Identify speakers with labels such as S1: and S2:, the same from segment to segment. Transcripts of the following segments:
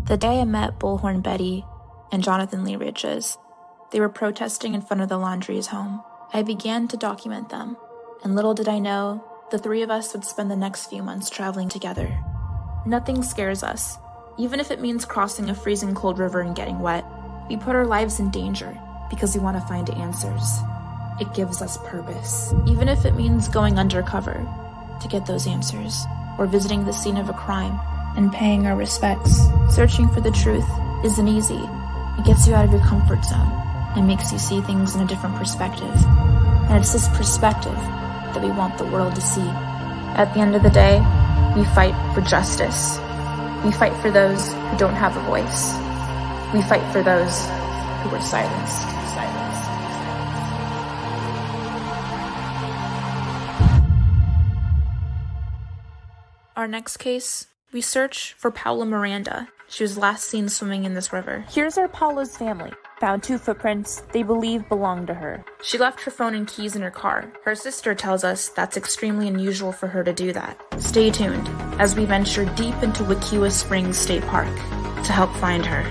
S1: The day I met Bullhorn Betty and Jonathan Lee Ridges, they were protesting in front of the Laundrie's home. I began to document them, and little did I know, the three of us would spend the next few months traveling together. Nothing scares us, even if it means crossing a freezing cold river and getting wet. We put our lives in danger because we want to find answers. It gives us purpose, even if it means going undercover to get those answers, or visiting the scene of a crime and paying our respects. Searching for the truth isn't easy. It gets you out of your comfort zone and makes you see things in a different perspective. And it's this perspective that we want the world to see. At the end of the day, we fight for justice. We fight for those who don't have a voice. We fight for those who were silenced. Our next case, we search for Paula Miranda. She was last seen swimming in this river. Here's our Paula's family. Found 2 footprints they believe belonged to her. She left her phone and keys in her car. Her sister tells us that's extremely unusual for her to do that. Stay tuned as we venture deep into Wekiwa Springs State Park to help find her.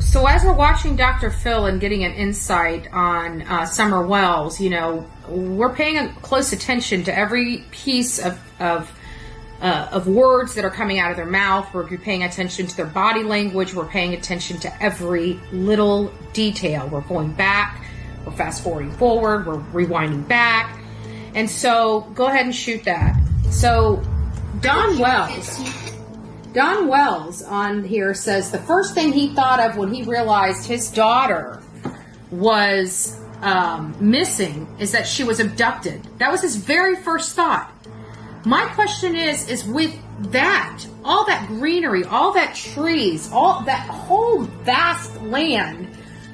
S2: So as we're watching Dr. Phil and getting an insight on Summer Wells, we're paying close attention to every piece of words that are coming out of their mouth. We're paying attention to their body language. We're paying attention to every little detail. We're going back. We're fast forwarding forward. We're rewinding back. And so go ahead and shoot that. So Don Wells on here says the first thing he thought of when he realized his daughter was missing is that she was abducted. That was his very first thought. My question is with that, all that greenery, all that trees, all that whole vast land,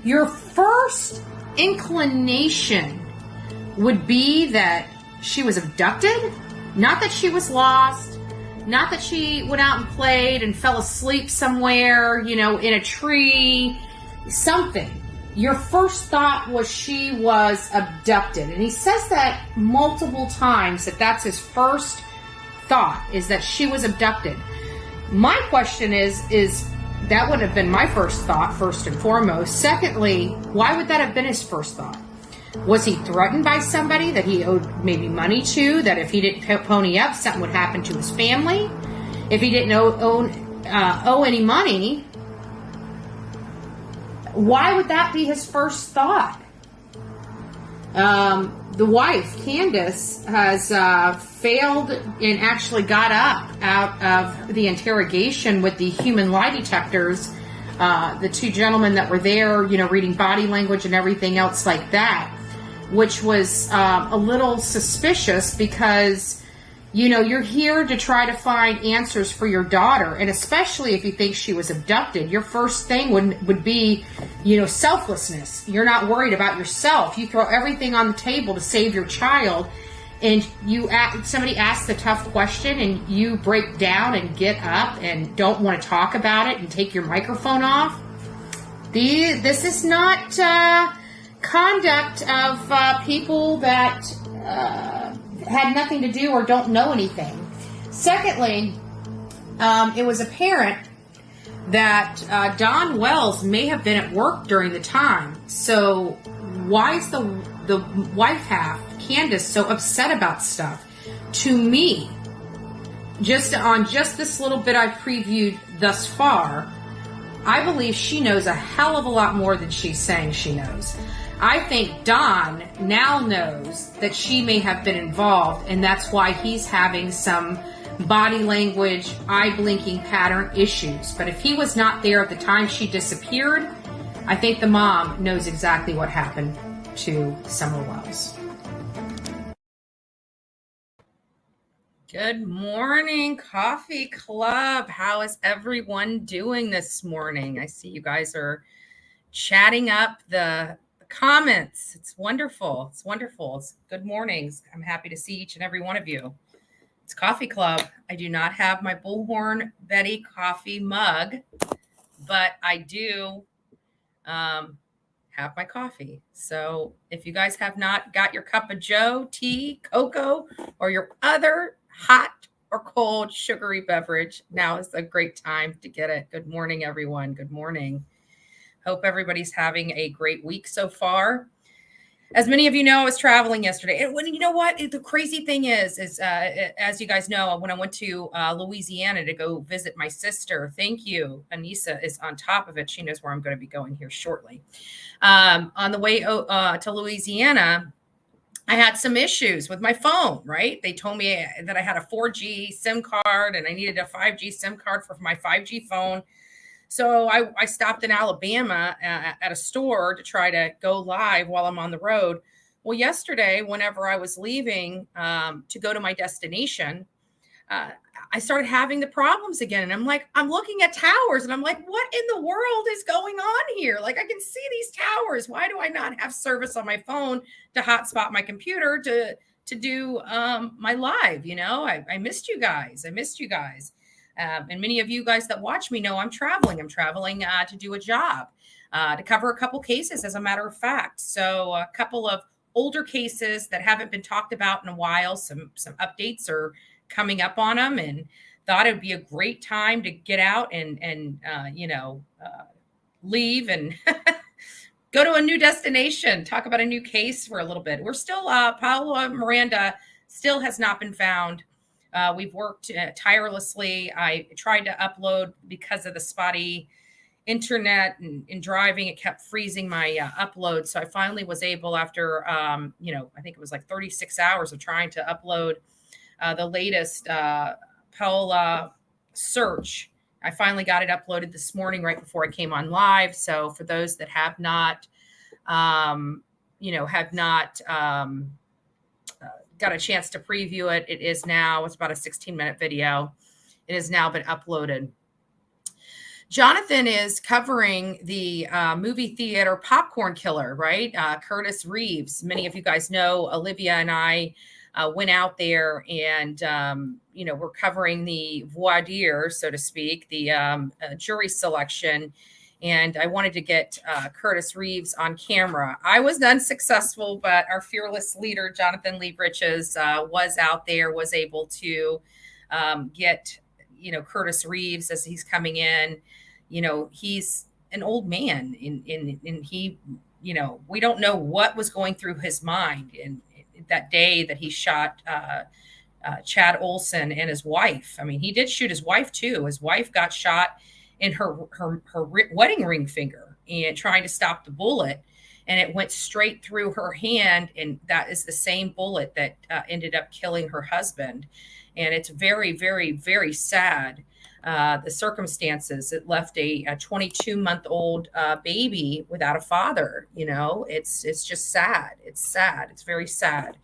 S2: your first inclination would be that she was abducted, not that she was lost. Not that she went out and played and fell asleep somewhere, in a tree, something. Your first thought was she was abducted. And he says that multiple times, that's his first thought, is that she was abducted. My question is that would have been my first thought, first and foremost. Secondly, why would that have been his first thought? Was he threatened by somebody that he owed maybe money to, that if he didn't pony up, something would happen to his family? If he didn't owe any money, why would that be his first thought? The wife, Candace, has failed and actually got up out of the interrogation with the human lie detectors, the 2 gentlemen that were there, reading body language and everything else like that, which was a little suspicious because, you're here to try to find answers for your daughter, and especially if you think she was abducted, your first thing would be, selflessness. You're not worried about yourself. You throw everything on the table to save your child, and somebody asks the tough question, and you break down and get up and don't want to talk about it and take your microphone off. This is not conduct of people that had nothing to do or don't know anything. Secondly, it was apparent that Don Wells may have been at work during the time. So why is the wife half, Candace, so upset about stuff? To me, just this little bit I've previewed thus far, I believe she knows a hell of a lot more than she's saying she knows. I think Don now knows that she may have been involved, and that's why he's having some body language, eye blinking pattern issues. But if he was not there at the time she disappeared, I think the mom knows exactly what happened to Summer Wells.
S3: Good morning, Coffee Club. How is everyone doing this morning? I see you guys are chatting up the comments. It's wonderful. It's wonderful. It's good mornings. I'm happy to see each and every one of you. It's Coffee Club. I do not have my Bullhorn Betty coffee mug, but I do have my coffee. So if you guys have not got your cup of joe, tea, cocoa, or your other hot or cold sugary beverage, now is a great time to get it. Good morning, everyone. Good morning. Hope everybody's having a great week so far. As many of you know, I was traveling yesterday. And when you know what the crazy thing is as you guys know, when I went to Louisiana to go visit my sister, thank you. Anissa is on top of it. She knows where I'm going to be going here shortly. On the way to Louisiana, I had some issues with my phone, right? They told me that I had a 4G SIM card and I needed a 5G SIM card for my 5G phone. So I stopped in Alabama at a store to try to go live while I'm on the road. Well, yesterday, whenever I was leaving to go to my destination, I started having the problems again. And I'm like, I'm looking at towers and I'm like, what in the world is going on here? Like, I can see these towers. Why do I not have service on my phone to hotspot my computer to do my live? You know, I missed you guys. And many of you guys that watch me know I'm traveling. I'm traveling to do a job, to cover a couple cases, as a matter of fact. So a couple of older cases that haven't been talked about in a while. Some updates are coming up on them, and thought it would be a great time to get out and leave and go to a new destination, talk about a new case for a little bit. We're still, Paolo Miranda still has not been found. We've worked tirelessly. I tried to upload because of the spotty internet and driving. It kept freezing my upload. So I finally was able, after, I think it was like 36 hours of trying to upload the latest Paola search. I finally got it uploaded this morning right before I came on live. So for those that have not, got a chance to preview it, it is now, it's about a 16-minute video. It has now been uploaded. Jonathan is covering the movie theater popcorn killer, right? Curtis Reeves. Many of you guys know Olivia and I went out there and, we're covering the voir dire, so to speak, the jury selection. And I wanted to get Curtis Reeves on camera. I was unsuccessful, but our fearless leader, Jonathan Lee Britches, was out there, was able to get, Curtis Reeves as he's coming in. He's an old man and he, we don't know what was going through his mind in that day that he shot Chad Olson and his wife. I mean, he did shoot his wife too. His wife got shot in her wedding ring finger and trying to stop the bullet, and it went straight through her hand, and that is the same bullet that ended up killing her husband. And it's very, very, very sad, the circumstances. It left a 22-month-old baby without a father. It's just sad. It's sad. It's very sad.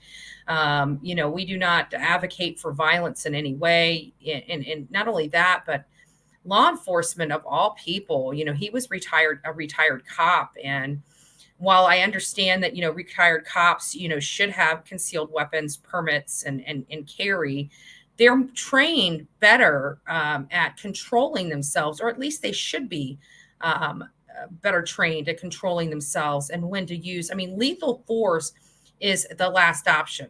S3: We do not advocate for violence in any way, and not only that, but law enforcement of all people. He was a retired cop. And while I understand that, retired cops, should have concealed weapons permits and carry, they're trained better at controlling themselves, or at least they should be better trained at controlling themselves and when to use. I mean, lethal force is the last option.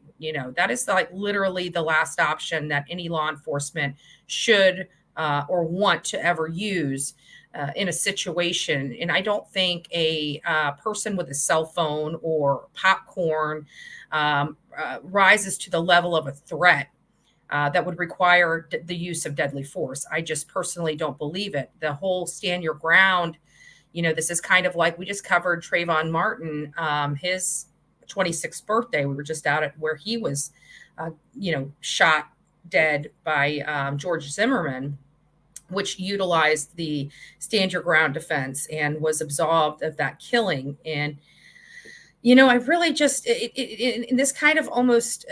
S3: That is like literally the last option that any law enforcement should or want to ever use in a situation. And I don't think a person with a cell phone or popcorn rises to the level of a threat that would require the use of deadly force. I just personally don't believe it. The whole stand your ground, this is kind of like we just covered Trayvon Martin, his 26th birthday. We were just out at where he was, shot dead by George Zimmerman, which utilized the stand your ground defense and was absolved of that killing. And, I really just, in this kind of almost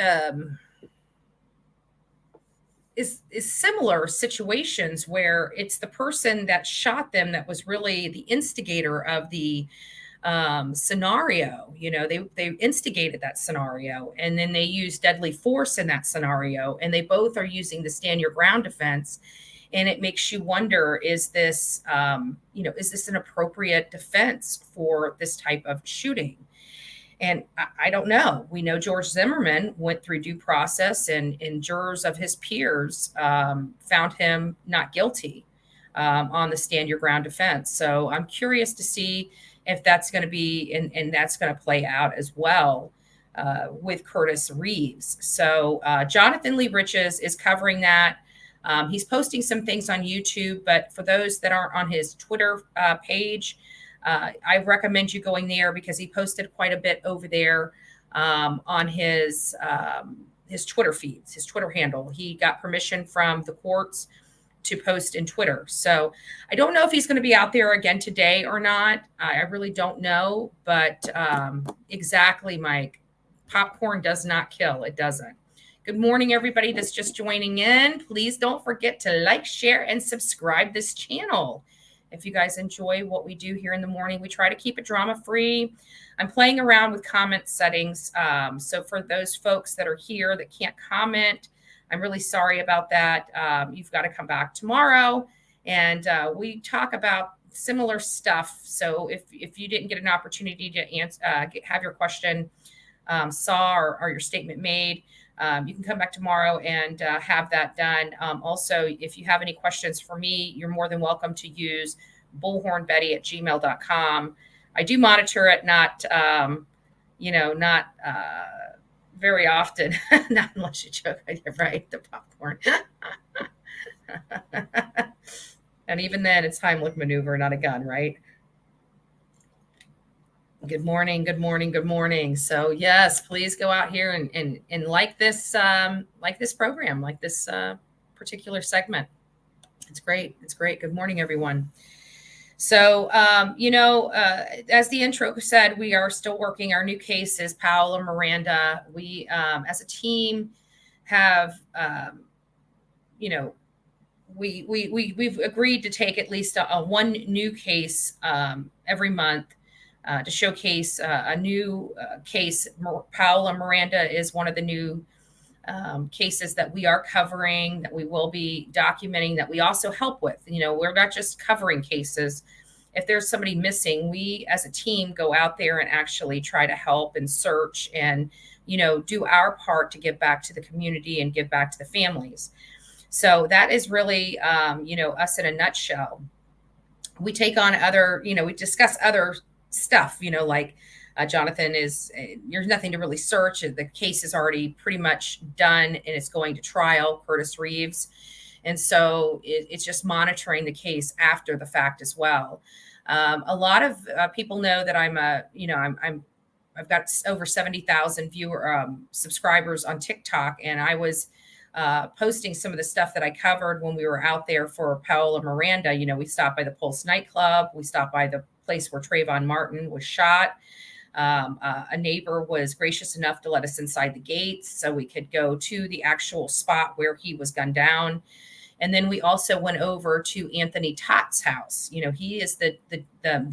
S3: similar situations where it's the person that shot them that was really the instigator of the scenario. They instigated that scenario, and then they used deadly force in that scenario, and they both are using the stand your ground defense. And it makes you wonder, is this is this an appropriate defense for this type of shooting? And I don't know. We know George Zimmerman went through due process, and jurors of his peers found him not guilty on the stand your ground defense. So I'm curious to see if that's going to be, and that's going to play out as well with Curtis Reeves. So Jonathan Lee Riches is covering that. He's posting some things on YouTube, but for those that aren't on his Twitter page, I recommend you going there, because he posted quite a bit over there on his Twitter feeds, his Twitter handle. He got permission from the courts to post in Twitter. So I don't know if he's going to be out there again today or not. I really don't know, but exactly, Mike. Popcorn does not kill. It doesn't. Good morning, everybody that's just joining in. Please don't forget to like, share, and subscribe this channel. If you guys enjoy what we do here in the morning, we try to keep it drama-free. I'm playing around with comment settings. So for those folks that are here that can't comment, I'm really sorry about that. You've got to come back tomorrow, and we talk about similar stuff. So if you didn't get an opportunity to answer, have your question saw or your statement made, you can come back tomorrow and have that done. Also, if you have any questions for me, you're more than welcome to use bullhornbetty@gmail.com. I do monitor it, not very often, not unless you choke, right? The popcorn. And even then, it's Heimlich maneuver, not a gun, right? Good morning, good morning, good morning. So yes, please go out here and like this program, like this particular segment. It's great. It's great. Good morning, everyone. So, as the intro said, we are still working our new cases, Powell and Miranda. We, as a team, have, we've agreed to take at least one new case every month. To showcase a new case. Powell and Miranda is one of the new cases that we are covering, that we will be documenting, that we also help with. We're not just covering cases. If there's somebody missing, we as a team go out there and actually try to help and search and, do our part to give back to the community and give back to the families. So that is really, us in a nutshell. We take on other, we discuss other stuff, like Jonathan there's nothing to really search. The case is already pretty much done and it's going to trial, Curtis Reeves. And so it's just monitoring the case after the fact as well. A lot of people know that I've got over 70,000 subscribers on TikTok, and I was posting some of the stuff that I covered when we were out there for Powell and Miranda. We stopped by the Pulse nightclub. We stopped by the place where Trayvon Martin was shot. A neighbor was gracious enough to let us inside the gates so we could go to the actual spot where he was gunned down. And then we also went over to Anthony Tott's house. He is the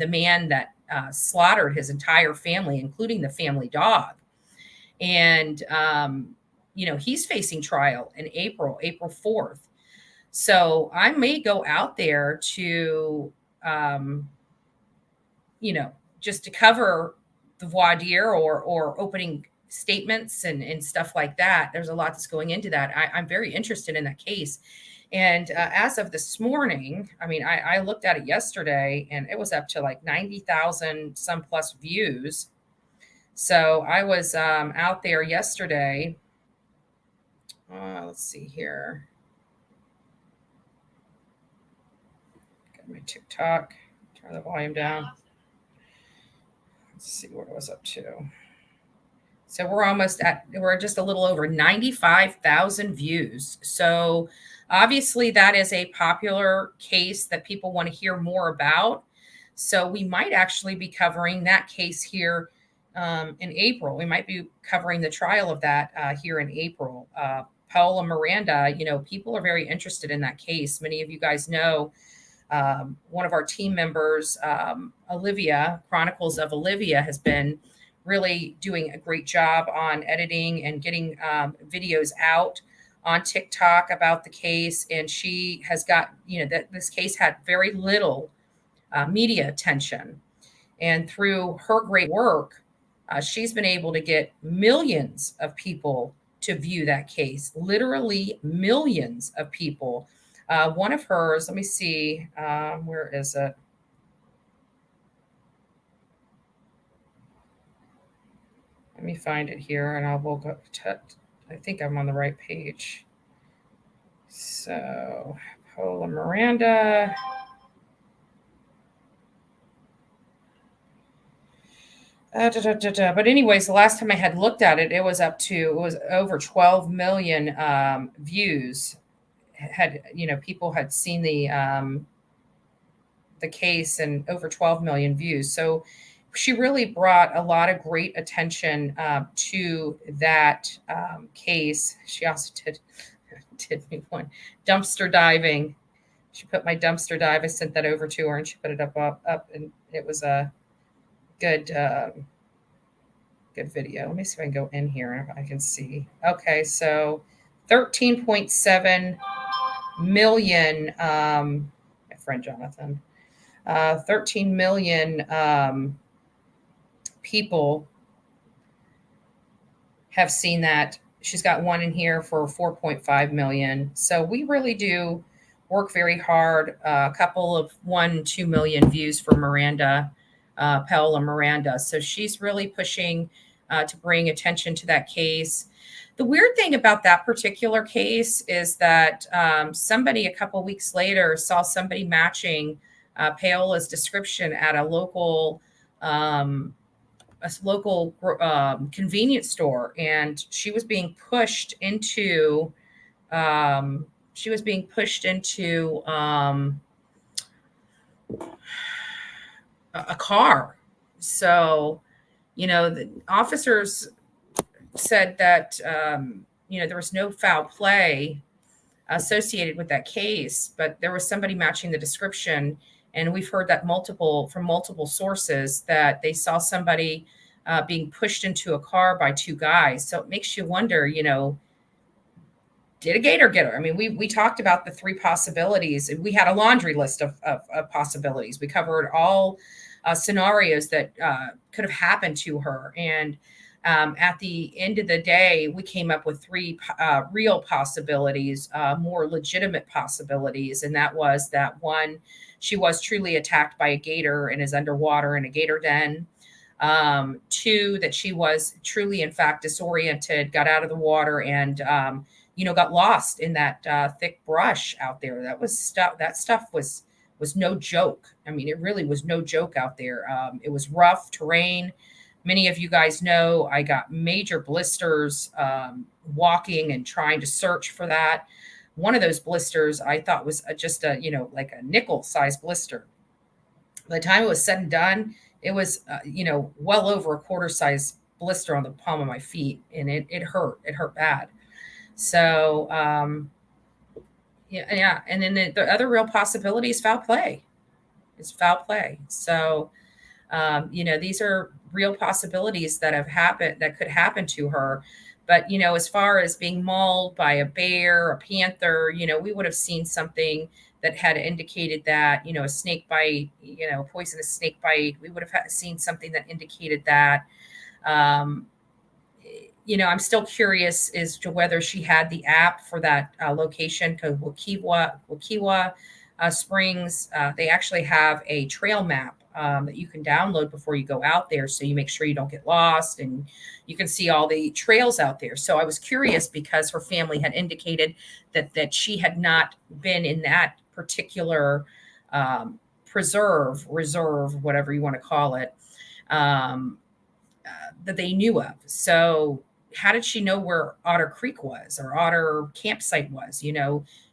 S3: man that slaughtered his entire family, including the family dog. And, he's facing trial in April 4th. So I may go out there to, just to cover the voir dire or opening statements and stuff like that. There's a lot that's going into that. I'm very interested in that case. And as of this morning, I looked at it yesterday and it was up to like 90,000 some plus views. So I was out there yesterday. Let's see here. Got my TikTok. Turn the volume down. Let's see what I was up to. So we're just a little over 95,000 views. So obviously that is a popular case that people want to hear more about. So we might actually be covering that case here in April. We might be covering the trial of that here in April. Paola Miranda, people are very interested in that case. Many of you guys know one of our team members, Olivia, Chronicles of Olivia, has been really doing a great job on editing and getting videos out on TikTok about the case. And she has got, that this case had very little media attention. And through her great work, she's been able to get millions of people to view that case, literally millions of people. One of hers, let me see, where is it? Let me find it here and I will go to, I think I'm on the right page. So, Paola Miranda. But anyways, the last time I had looked at it, it was over 12 million views. People had seen the case and over 12 million views. So she really brought a lot of great attention to that case. She also did me one dumpster diving. She put my dumpster dive. I sent that over to her and she put it up and it was a good video. Let me see if I can go in here and if I can see. Okay, so 13.7 million, my friend Jonathan, 13 million people have seen that. She's got one in here for 4.5 million. So we really do work very hard. A couple of 1-2 million views for Miranda, Paola Miranda. So she's really pushing to bring attention to that case. The weird thing about that particular case is that somebody a couple weeks later saw somebody matching Paola's description at a local convenience store, and she was being pushed into a car. So, the officers said that, there was no foul play associated with that case, but there was somebody matching the description. And we've heard that from multiple sources that they saw somebody being pushed into a car by two guys. So it makes you wonder, did a gator get her? I mean, we talked about the three possibilities. We had a laundry list of possibilities. We covered all scenarios that could have happened to her. And at the end of the day, we came up with three real possibilities, more legitimate possibilities. And that was that one, she was truly attacked by a gator and is underwater in a gator den. Two, that she was truly, in fact, disoriented, got out of the water and, got lost in that thick brush out there. That stuff was no joke. I mean, it really was no joke out there. It was rough terrain. Many of you guys know I got major blisters walking and trying to search for that. One of those blisters I thought was just like a nickel-sized blister. By the time it was said and done, it was, well over a quarter-size blister on the palm of my feet, and it hurt. It hurt bad. So, yeah. And then the other real possibility is foul play. It's foul play. So, these are real possibilities that could happen to her. But, as far as being mauled by a bear, a panther, we would have seen something that had indicated that, a snake bite, poisonous snake bite. We would have seen something that indicated that. I'm still curious as to whether she had the app for that location, because Wakiwa Springs, they actually have a trail map that you can download before you go out there. So you make sure you don't get lost and you can see all the trails out there. So I was curious because her family had indicated that she had not been in that particular reserve, whatever you want to call it, that they knew of. So how did she know where Otter Creek was or Otter campsite was?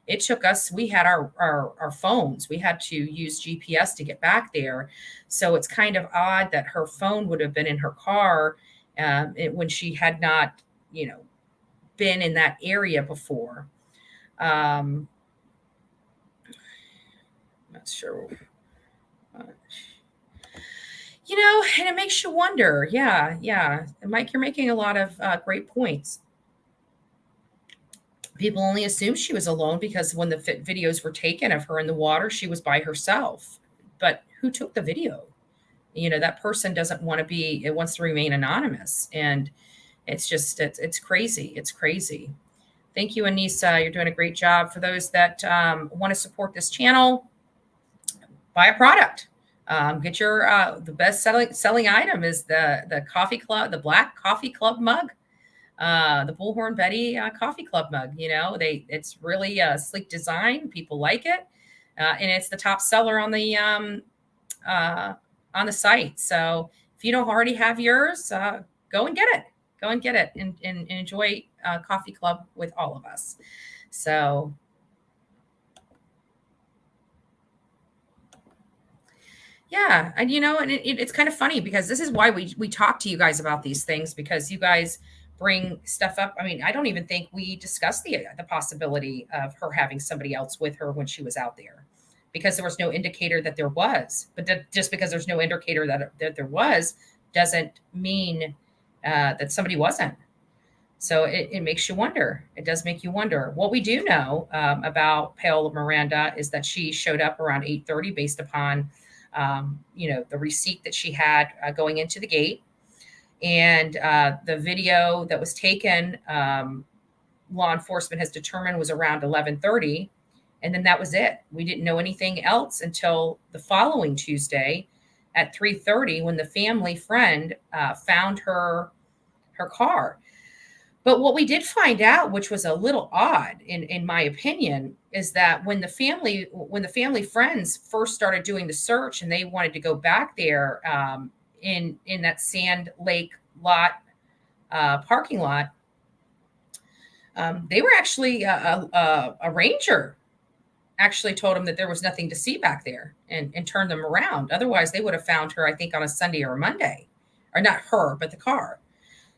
S3: It took us, we had our phones. We had to use GPS to get back there. So it's kind of odd that her phone would have been in her car when she had not, been in that area before. Not sure. And it makes you wonder. Yeah. Mike, you're making a lot of great points. People only assumed she was alone because when the videos were taken of her in the water, she was by herself. But who took the video? That person doesn't want to be, it wants to remain anonymous. And it's just, it's crazy. It's crazy. Thank you, Anissa. You're doing a great job. For those that want to support this channel, buy a product. Get your the best selling item is the coffee club, the black coffee club mug, the Bullhorn Betty coffee club mug. It's really a sleek design. People like it, and it's the top seller on the site. So if you don't already have yours, go and get it. Go and get it and enjoy coffee club with all of us. So. Yeah. And, it's kind of funny because this is why we talk to you guys about these things, because you guys bring stuff up. I mean, I don't even think we discussed the possibility of her having somebody else with her when she was out there, because there was no indicator that there was. But just because there's no indicator that there was doesn't mean that somebody wasn't. So it makes you wonder. It does make you wonder. What we do know about Paola Miranda is that she showed up around 8:30 based upon the receipt that she had going into the gate, and the video that was taken, law enforcement has determined was around 11:30, and then that was it. We didn't know anything else until the following Tuesday at 3:30 when the family friend found her car. But what we did find out, which was a little odd in my opinion, is that when the family friends first started doing the search and they wanted to go back there in that Sand Lake lot parking lot, they were actually a ranger actually told them that there was nothing to see back there and turned them around. Otherwise, they would have found her, I think, on a Sunday or a Monday, or not her, but the car.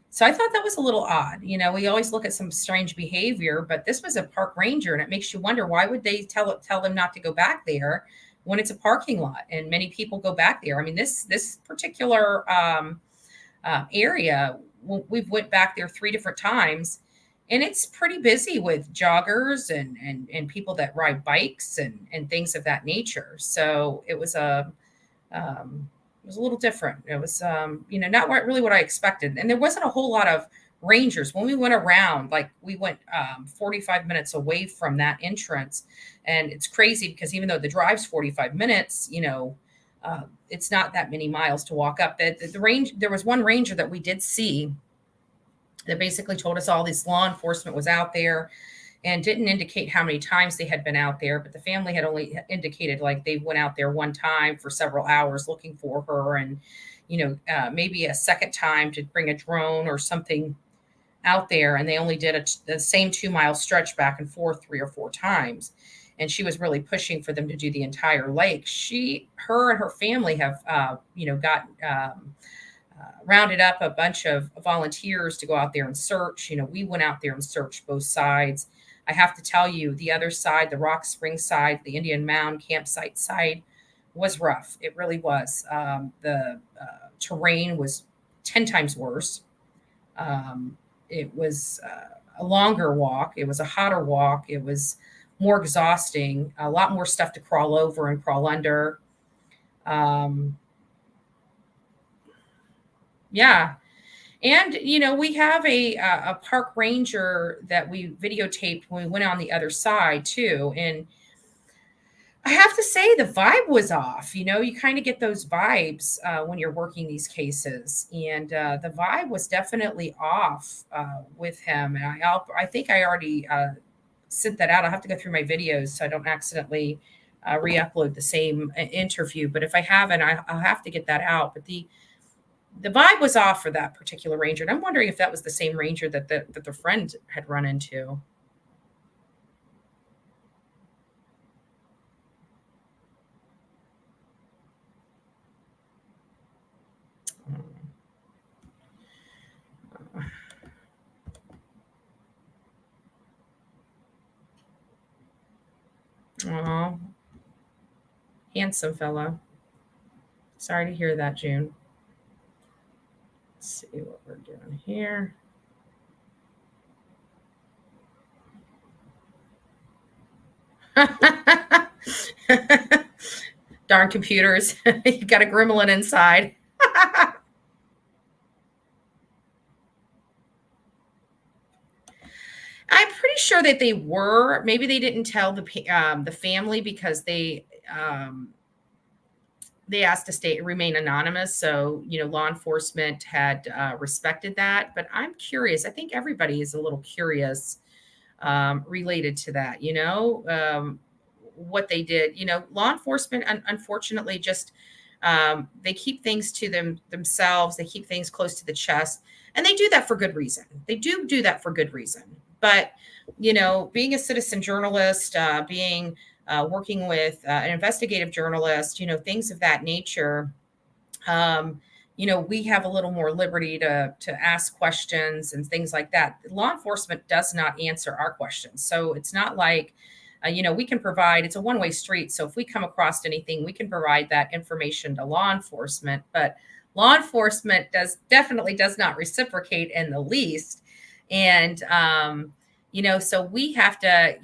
S3: So I thought that was a little odd. We always look at some strange behavior, but this was a park ranger, and it makes you wonder, why would they tell them not to go back there when it's a parking lot and many people go back there? I mean, this particular area, we've went back there 3 different times, and it's pretty busy with joggers and people that ride bikes and things of that nature. So it was a little different. It was, not really what I expected. And there wasn't a whole lot of rangers. When we went around, like we went 45 minutes away from that entrance. And it's crazy because even though the drive's 45 minutes, it's not that many miles to walk up. The range, there was one ranger that we did see that basically told us all this law enforcement was out there, and didn't indicate how many times they had been out there. But the family had only indicated like they went out there one time for several hours looking for her, and maybe a second time to bring a drone or something out there. And they only did the same 2-mile stretch back and forth 3 or 4 times. And she was really pushing for them to do the entire lake. Her and her family have, rounded up a bunch of volunteers to go out there and search. We went out there and searched both sides. I have to tell you, the other side, the Rock Spring side, the Indian Mound campsite side, was rough. It really was. The terrain was 10 times worse. It was a longer walk. It was a hotter walk. It was more exhausting, a lot more stuff to crawl over and crawl under. Yeah. And, we have a park ranger that we videotaped when we went on the other side too. And I have to say the vibe was off. You kind of get those vibes when you're working these cases. And the vibe was definitely off with him. And I think I already sent that out. I'll have to go through my videos so I don't accidentally re-upload the same interview. But if I haven't, I'll have to get that out. But the vibe was off for that particular ranger. And I'm wondering if that was the same ranger that the friend had run into. Oh, handsome fellow. Sorry to hear that, June. Let's see what we're doing here. Darn computers. You got a gremlin inside. I'm pretty sure that they were. Maybe they didn't tell the family because they asked to remain anonymous. So, law enforcement had respected that. But I'm curious. I think everybody is a little curious related to that, what they did. Law enforcement, unfortunately, just they keep things to themselves. They keep things close to the chest. And they do that for good reason. They do that for good reason. But, being a citizen journalist, working with an investigative journalist, things of that nature, we have a little more liberty to ask questions and things like that. Law enforcement does not answer our questions. So it's not like, we can provide, it's a one-way street. So if we come across anything, we can provide that information to law enforcement, but law enforcement definitely does not reciprocate in the least. And, so we have to,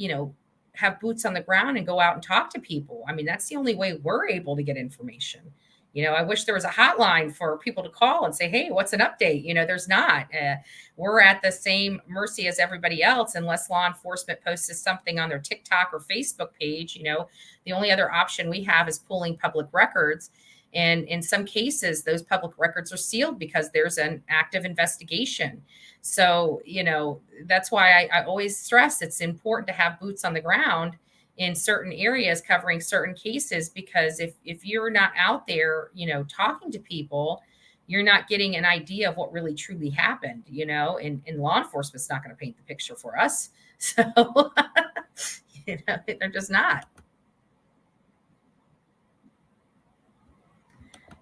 S3: have boots on the ground and go out and talk to people. I mean, that's the only way we're able to get information. I wish there was a hotline for people to call and say, hey, what's an update? There's not. We're at the same mercy as everybody else, unless law enforcement posts something on their TikTok or Facebook page. The only other option we have is pulling public records. And in some cases, those public records are sealed because there's an active investigation. So, that's why I always stress it's important to have boots on the ground in certain areas covering certain cases, because if you're not out there, talking to people, you're not getting an idea of what really truly happened, and law enforcement's not going to paint the picture for us. So, they're just not.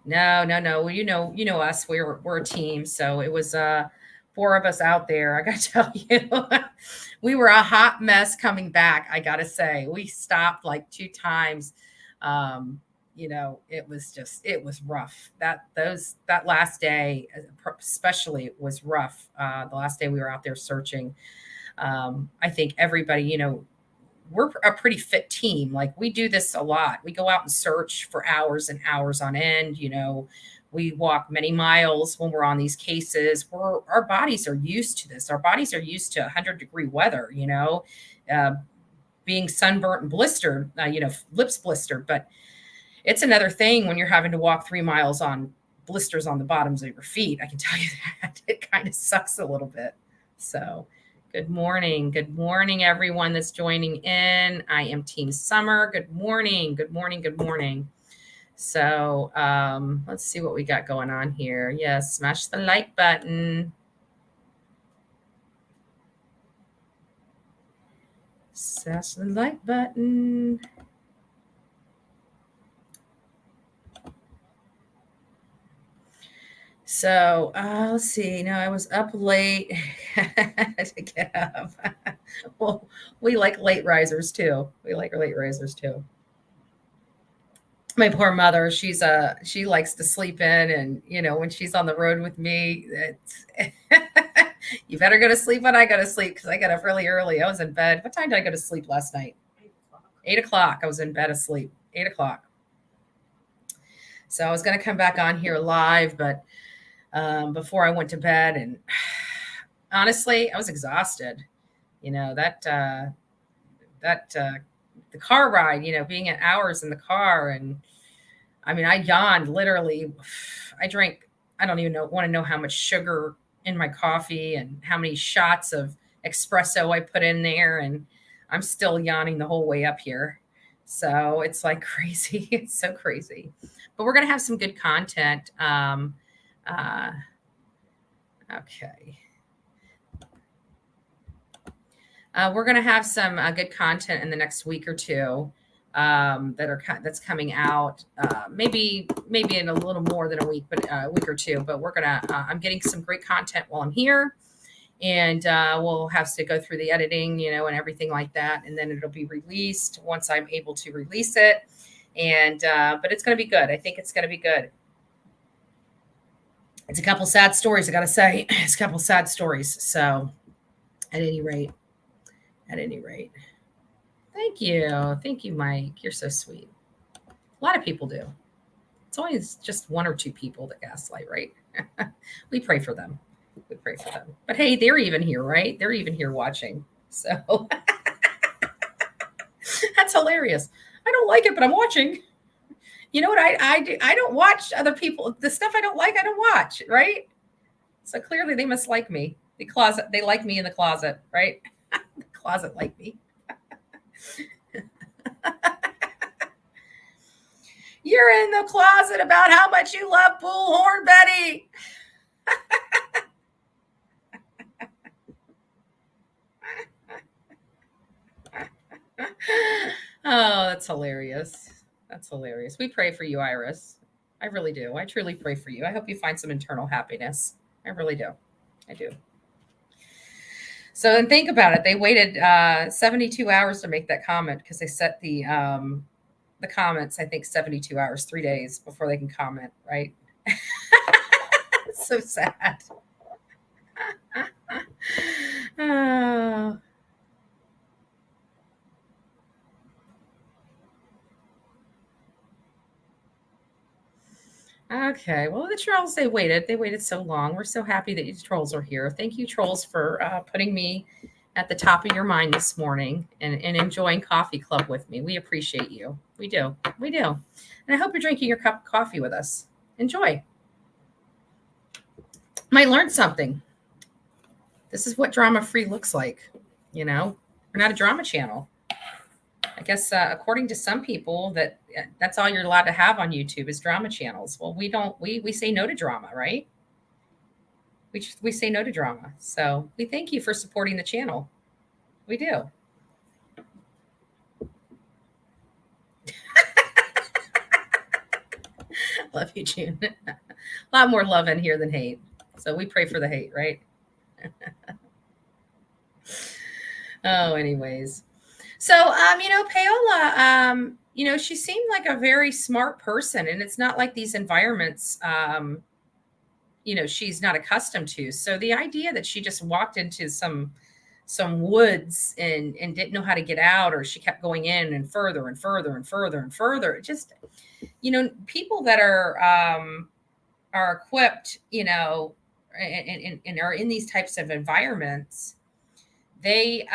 S3: No. Well, you know us. We're a team. So it was 4 of us out there. I got to tell you, we were a hot mess coming back. I got to say, we stopped like 2 times. It was rough. That last day, especially, was rough. The last day we were out there searching. I think everybody, we're a pretty fit team. Like, we do this a lot. We go out and search for hours and hours on end. We walk many miles when we're on these cases. Our bodies are used to this. Our bodies are used to 100-degree weather, being sunburnt and blistered, lips blistered. But it's another thing when you're having to walk 3 miles on blisters on the bottoms of your feet. I can tell you that. It kind of sucks a little bit. So, good morning. Good morning, everyone that's joining in. I am Team Summer. Good morning. Good morning. Good morning. So let's see what we got going on here. Yes, smash the like button. Smash the like button. So let's see. No, I was up late to get up. Well, we like late risers too. My poor mother, she likes to sleep in, and when she's on the road with me, it's you better go to sleep when I go to sleep, because I got up really early. I was in bed. What time did I go to sleep last night? 8 o'clock. I was in bed asleep. 8 o'clock. So I was going to come back on here live, but before I went to bed, and honestly, I was exhausted. The car ride, being at hours in the car. And I mean, I yawned literally. I drank, I don't even want to know how much sugar in my coffee and how many shots of espresso I put in there. And I'm still yawning the whole way up here. So it's like crazy. It's so crazy, but we're going to have some good content. Okay. We're going to have some good content in the next week or two that's coming out. Maybe in a little more than a week, but a week or two. But we're gonna. I'm getting some great content while I'm here, and we'll have to go through the editing, and everything like that. And then it'll be released once I'm able to release it. And, but it's going to be good. I think it's going to be good. It's a couple sad stories, I got to say. It's a couple sad stories. So at any rate, thank you, Mike. You're so sweet. A lot of people do. It's always just one or two people that gaslight, right? We pray for them. But hey, they're even here, right? They're even here watching. So that's hilarious. I don't like it, but I'm watching. You know what I do? I don't watch other people. The stuff I don't like, I don't watch, right? So clearly they must like me. They like me in the closet, right? The closet like me. You're in the closet about how much you love Bullhorn Betty. Oh, that's hilarious. That's hilarious. We pray for you, Iris. I really do. I truly pray for you. I hope you find some internal happiness. I really do. I do. So, and think about it. They waited 72 hours to make that comment because they set the comments, I think 72 hours, 3 days before they can comment, right? It's so sad. Oh. Okay, well, the trolls, they waited so long. We're so happy that you trolls are here. Thank you, trolls, for putting me at the top of your mind this morning and enjoying coffee club with me. We appreciate you. We do. And I hope you're drinking your cup of coffee with us. Enjoy. Might learn something. This is what drama free looks like. We're not a drama channel. I guess according to some people, that's all you're allowed to have on YouTube is drama channels. Well, we don't. We say no to drama, right? We say no to drama. So we thank you for supporting the channel. We do. Love you, June. A lot more love in here than hate. So we pray for the hate, right? Oh, anyways. So, Paola, she seemed like a very smart person, and it's not like these environments, she's not accustomed to. So the idea that she just walked into some woods and didn't know how to get out, or she kept going in and further and further and further and further. It just, people that are equipped, and are in these types of environments, they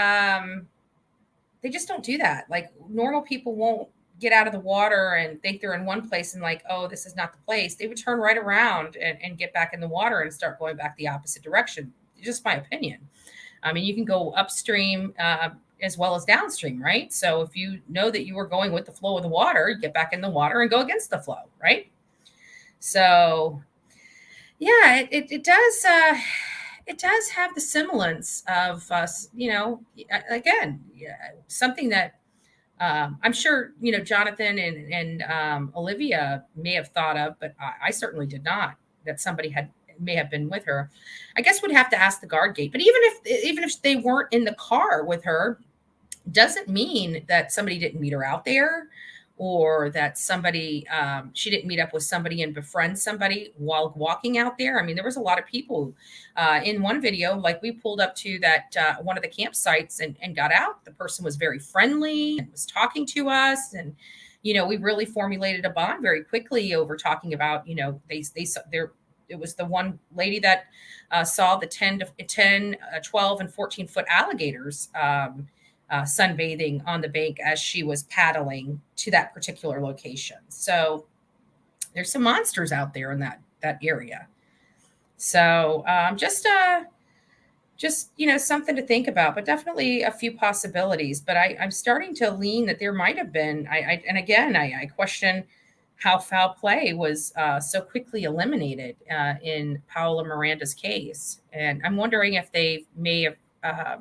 S3: just don't do that. Like normal people won't get out of the water and think they're in one place and like, oh, this is not the place. They would turn right around and get back in the water and start going back the opposite direction. Just my opinion. I mean, you can go upstream as well as downstream, right? So if you know that you are going with the flow of the water, you get back in the water and go against the flow, right? So yeah, it does. It does have the semblance of us, again, something that I'm sure, Jonathan and Olivia may have thought of, but I certainly did not, that somebody may have been with her. I guess we'd have to ask the guard gate. But even if they weren't in the car with her, doesn't mean that somebody didn't meet her out there, or that somebody, she didn't meet up with somebody and befriend somebody while walking out there. I mean, there was a lot of people in one video, like we pulled up to that one of the campsites and got out. The person was very friendly and was talking to us. And, we really formulated a bond very quickly over talking about, it was the one lady that saw the 10, 12 and 14 foot alligators sunbathing on the bank as she was paddling to that particular location. So there's some monsters out there in that area. So just something to think about, but definitely a few possibilities. But I'm starting to lean that there might have been. I question how foul play was so quickly eliminated in Paola Miranda's case, and I'm wondering if they may have,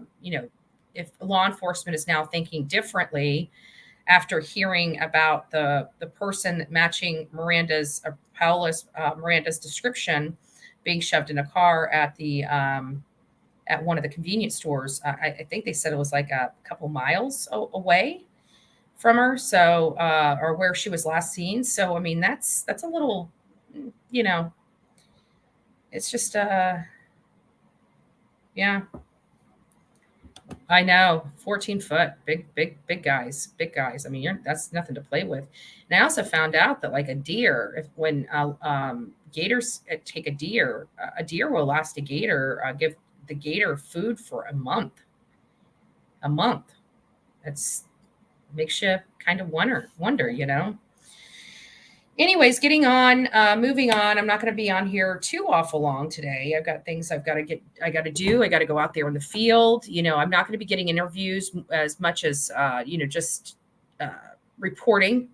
S3: if law enforcement is now thinking differently after hearing about the person matching Paola's Miranda's description being shoved in a car at the at one of the convenience stores. I think they said it was like a couple miles away from her. So, or where she was last seen. So, I mean, that's a little, it's just, yeah, I know. 14 foot, big guys. I mean, that's nothing to play with. And I also found out that like a deer, when gators take a deer will last a gator, give the gator food for a month. That's makes you kind of wonder. Anyways, moving on. I'm not going to be on here too awful long today. I've got things I got to do. I got to go out there in the field. I'm not going to be getting interviews as much as, just reporting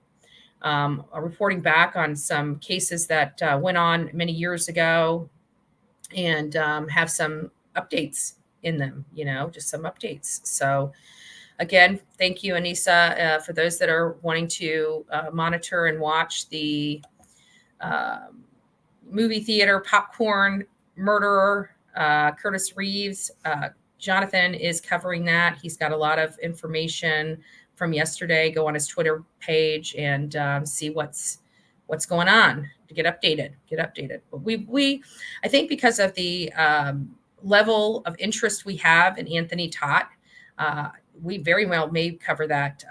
S3: back on some cases that went on many years ago, and have some updates in them, just some updates. So again, thank you, Anissa, for those that are wanting to monitor and watch the movie theater popcorn murderer, Curtis Reeves. Jonathan is covering that. He's got a lot of information from yesterday. Go on his Twitter page and see what's going on to get updated. But I think because of the level of interest we have in Anthony Tott, we very well may cover that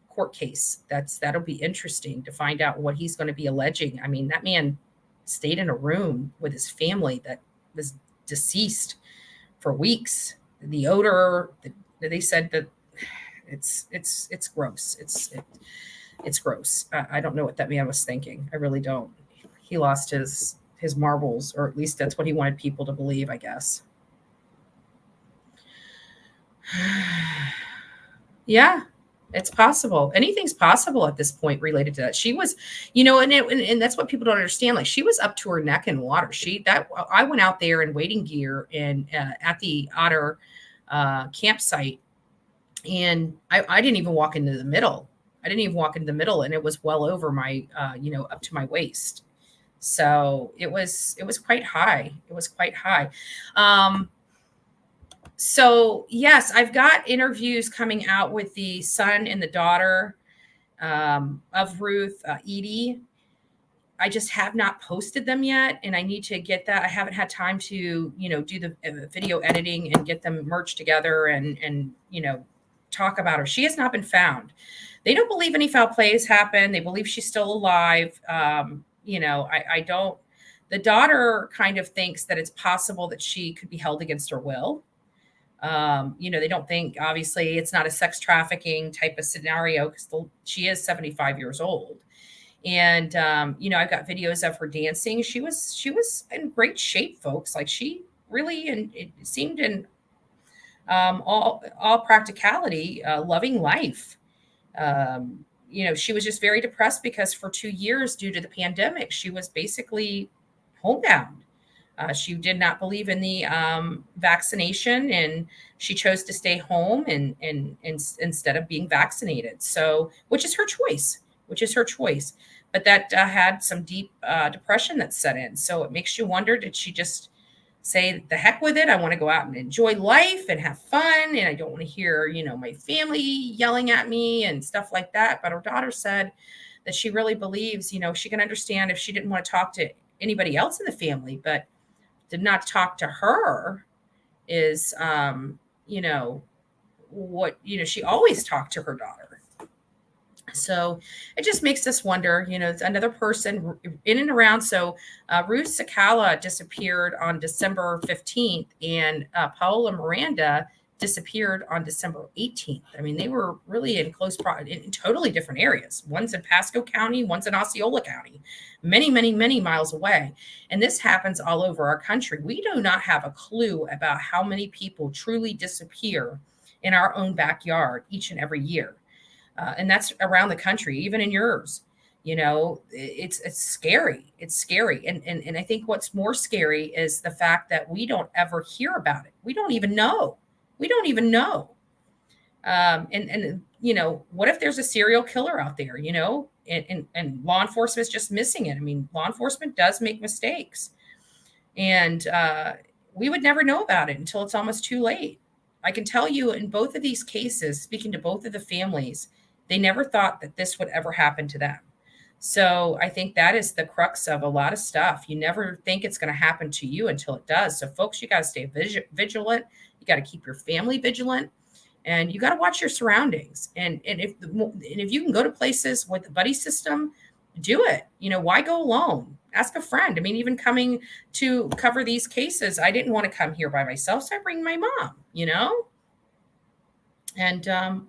S3: court case. That'll be interesting to find out what he's going to be alleging. I mean, that man stayed in a room with his family that was deceased for weeks. The odor, they said that it's gross. It's gross. I don't know what that man was thinking. I really don't. He lost his marbles, or at least that's what he wanted people to believe, I guess. Yeah, it's possible. Anything's possible at this point related to that. She was, and that's what people don't understand. Like, she was up to her neck in water. I went out there in wading gear and at the Otter campsite, and I didn't even walk into the middle. And it was well over my, up to my waist. So it was quite high. So yes, I've got interviews coming out with the son and the daughter of Ruth, Edie. I just have not posted them yet, and I need to get that. I haven't had time to, do the video editing and get them merged together and talk about her. She has not been found. They don't believe any foul play has happened. They believe she's still alive. I don't. The daughter kind of thinks that it's possible that she could be held against her will. They don't think, obviously, it's not a sex trafficking type of scenario because she is 75 years old. And, I've got videos of her dancing. She was in great shape, folks. Like, she really, and it seemed in all practicality, loving life. She was just very depressed because for 2 years, due to the pandemic, she was basically homebound. She did not believe in the vaccination, and she chose to stay home and instead of being vaccinated. So, which is her choice. But that had some deep depression that set in. So it makes you wonder, did she just say, the heck with it? I want to go out and enjoy life and have fun, and I don't want to hear, my family yelling at me and stuff like that. But her daughter said that she really believes, she can understand if she didn't want to talk to anybody else in the family, but did not talk to her is, she always talked to her daughter. So it just makes us wonder, it's another person in and around. So Ruth Cecala disappeared on December 15th, and Paola Miranda disappeared on December 18th. I mean, they were really in close in totally different areas. One's in Pasco County, one's in Osceola County, many, many, many miles away. And this happens all over our country. We do not have a clue about how many people truly disappear in our own backyard each and every year. And that's around the country, even in yours. It's scary. It's scary. And I think what's more scary is the fact that we don't ever hear about it. We don't even know. What if there's a serial killer out there, and law enforcement's just missing it? I mean, law enforcement does make mistakes. And we would never know about it until it's almost too late. I can tell you in both of these cases, speaking to both of the families, they never thought that this would ever happen to them. So I think that is the crux of a lot of stuff. You never think it's going to happen to you until it does. So folks, you got to stay vigilant. You got to keep your family vigilant, and you got to watch your surroundings. And if you can go to places with the buddy system, do it. Why go alone? Ask a friend. I mean, even coming to cover these cases, I didn't want to come here by myself, so I bring my mom, and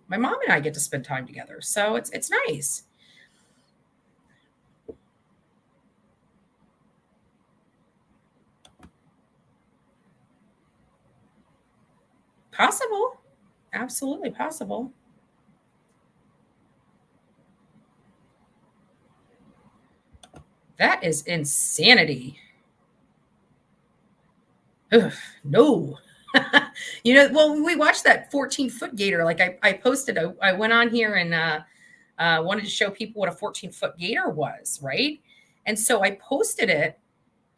S3: my mom and I get to spend time together. So it's nice. Possible. Absolutely possible. That is insanity. Ugh, no. Well, we watched that 14-foot gator. Like I posted, I went on here and wanted to show people what a 14-foot gator was, right? And so I posted it,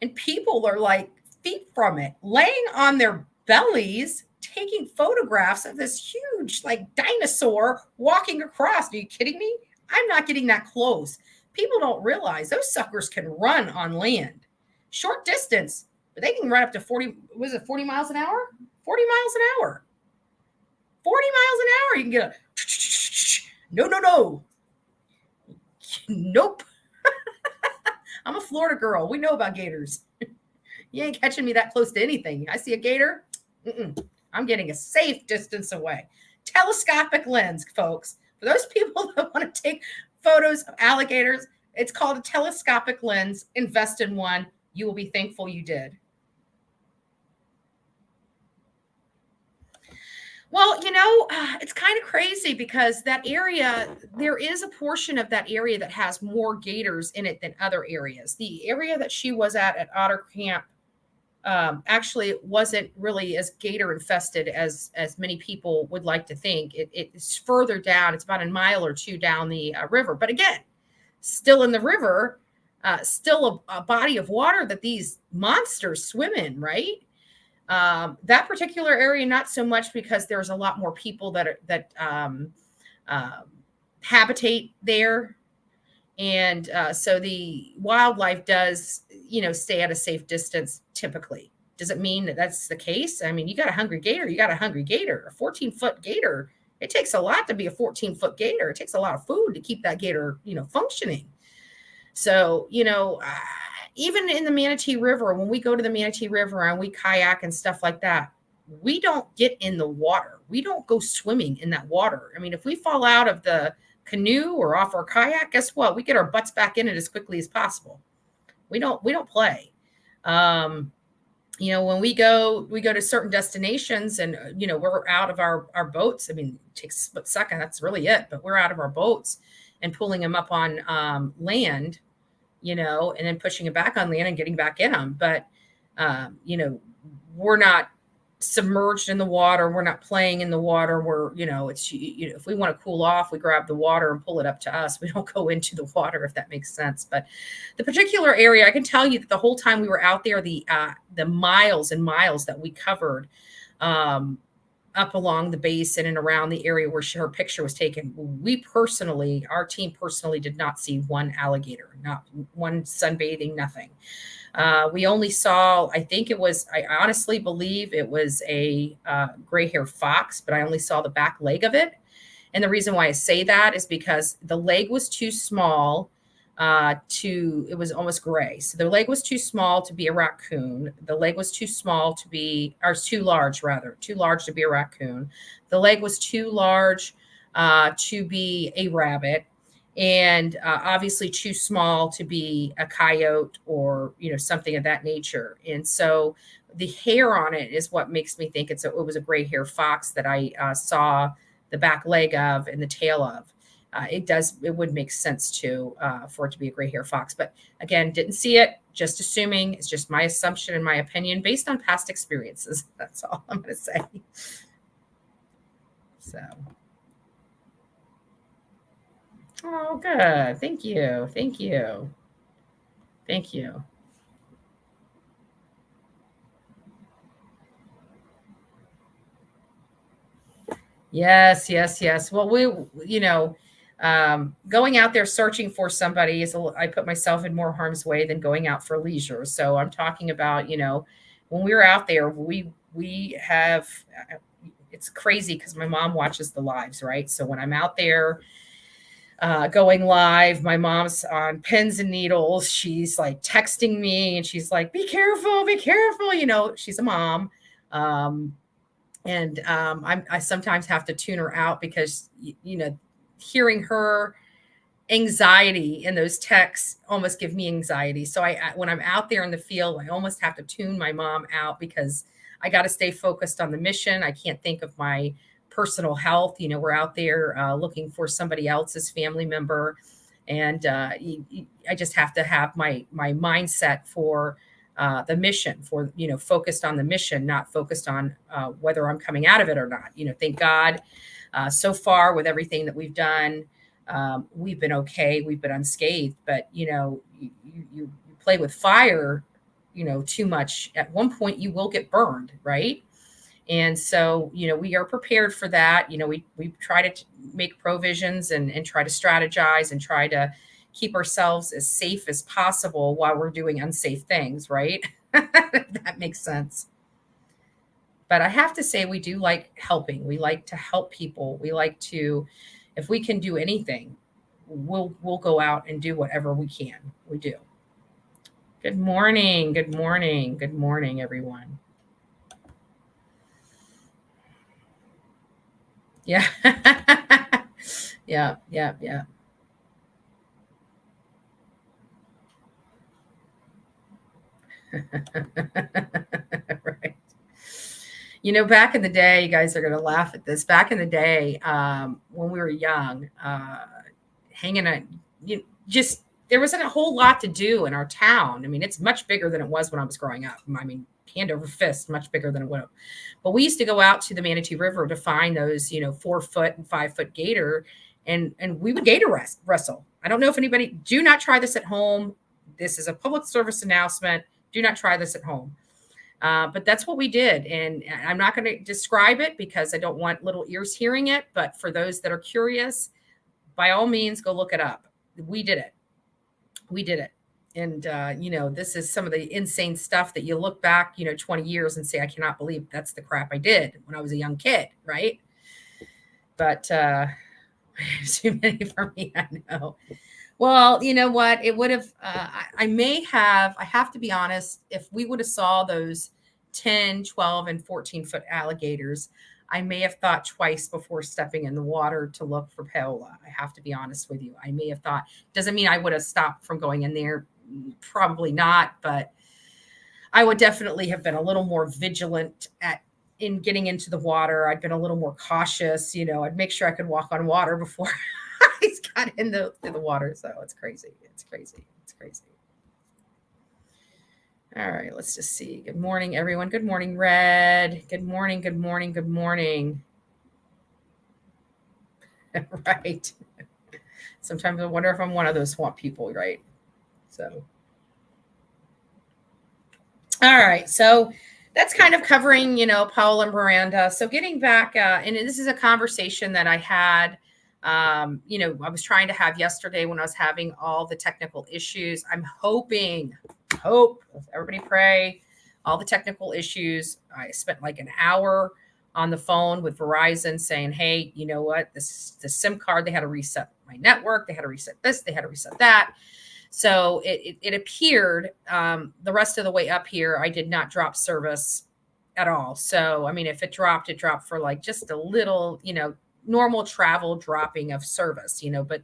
S3: and people are like feet from it, laying on their bellies, taking photographs of this huge like dinosaur walking across. Are you kidding me? I'm not getting that close. People don't realize those suckers can run on land. Short distance, but they can run up to 40 miles an hour? 40 miles an hour. 40 miles an hour. You can get a no. Nope. I'm a Florida girl. We know about gators. You ain't catching me that close to anything. I see a gator. I'm getting a safe distance away. Telescopic lens, folks. For those people that want to take photos of alligators, it's called a telescopic lens. Invest in one. You will be thankful you did. Well, it's kind of crazy because that area, there is a portion of that area that has more gators in it than other areas. The area that she was at Otter Camp actually wasn't really as gator infested as many people would like to think. It's further down. It's about a mile or two down the river. But again, still in the river, still a body of water that these monsters swim in, right? That particular area, not so much, because there's a lot more people that habitate there. And so the wildlife does, stay at a safe distance typically. Does it mean that that's the case? I mean, you got a hungry gator, you got a hungry gator. A 14-foot gator, it takes a lot to be a 14-foot gator. It takes a lot of food to keep that gator, functioning. So, even in the Manatee River, when we go to the Manatee River and we kayak and stuff like that, we don't get in the water. We don't go swimming in that water. I mean, if we fall out of the canoe or off our kayak, guess what? We get our butts back in it as quickly as possible. We don't play. When we go to certain destinations and, we're out of our boats. I mean, it takes a split second. That's really it. But we're out of our boats and pulling them up on land, and then pushing it back on land and getting back in them. But, we're not submerged in the water. We're not playing in the water. We're, if we want to cool off, we grab the water and pull it up to us. We don't go into the water, if that makes sense. But the particular area, I can tell you that the whole time we were out there, the miles and miles that we covered, up along the basin and around the area where her picture was taken, our team personally did not see one alligator, not one sunbathing, nothing. We only saw, I honestly believe it was a gray hair fox, but I only saw the back leg of it. And the reason why I say that is because the leg was too small it was almost gray. So the leg was too small to be a raccoon. The leg was too large to be a raccoon. The leg was too large to be a rabbit. And obviously too small to be a coyote or, something of that nature. And so the hair on it is what makes me think it was a gray hair fox that I saw the back leg of and the tail of. It would make sense for it to be a gray hair fox. But again, didn't see it, just assuming. It's just my assumption and my opinion based on past experiences. That's all I'm going to say. So. Oh, good. Thank you. Thank you. Thank you. Yes, yes, yes. Well, going out there searching for somebody I put myself in more harm's way than going out for leisure. So I'm talking about, when we were out there, we have, it's crazy because my mom watches the lives, right? So when I'm out there going live, my mom's on pins and needles. She's like texting me and she's like, be careful, be careful. She's a mom. I sometimes have to tune her out because, hearing her anxiety in those texts almost give me anxiety. So when I'm out there in the field, I almost have to tune my mom out because I got to stay focused on the mission. I can't think of my personal health. We're out there looking for somebody else's family member. And I just have to have my mindset for the mission, for, focused on the mission, not focused on whether I'm coming out of it or not. Thank God so far with everything that we've done, we've been okay. We've been unscathed, but you play with fire, too much. At one point you will get burned. Right. And so, we are prepared for that. We try to make provisions and try to strategize and try to keep ourselves as safe as possible while we're doing unsafe things. Right. That makes sense. But I have to say, we do like helping. We like to help people. We like to, if we can do anything, we'll go out and do whatever we can. We do. Good morning. Good morning. Good morning, everyone. Yeah. Yeah. Right. Back in the day, you guys are going to laugh at this. Back in the day, when we were young, hanging out, there wasn't a whole lot to do in our town. I mean, it's much bigger than it was when I was growing up. I mean, hand over fist, much bigger than it would have. But we used to go out to the Manatee River to find those, 4 foot and 5 foot gator, and we would gator wrestle. I don't know if anybody, do not try this at home. This is a public service announcement. Do not try this at home. But that's what we did. And I'm not going to describe it because I don't want little ears hearing it. But for those that are curious, by all means, go look it up. We did it. We did it. And, this is some of the insane stuff that you look back, 20 years and say, I cannot believe that's the crap I did when I was a young kid. Right. But too many for me, I know. Well, you know what? It would have, I have to be honest, if we would have saw those 10, 12, and 14 foot alligators, I may have thought twice before stepping in the water to look for paola. I have to be honest with you. I may have thought, doesn't mean I would have stopped from going in there. Probably not, but I would definitely have been a little more vigilant in getting into the water. I'd been a little more cautious. I'd make sure I could walk on water before I got in the water. So it's crazy. It's crazy. It's crazy. All right, let's just see. Good morning, everyone. Good morning, Red. Good morning. Good morning. Good morning. Right. Sometimes I wonder if I'm one of those swamp people, right? So, all right. So that's kind of covering, Paul and Miranda. So getting back, and this is a conversation that I had, I was trying to have yesterday when I was having all the technical issues. I'm hoping, everybody pray, all the technical issues. I spent like an hour on the phone with Verizon saying, hey, you know what? The SIM card, they had to reset my network. They had to reset this. They had to reset that. So it appeared the rest of the way up here, I did not drop service at all. So, I mean, if it dropped for like just a little, normal travel dropping of service, but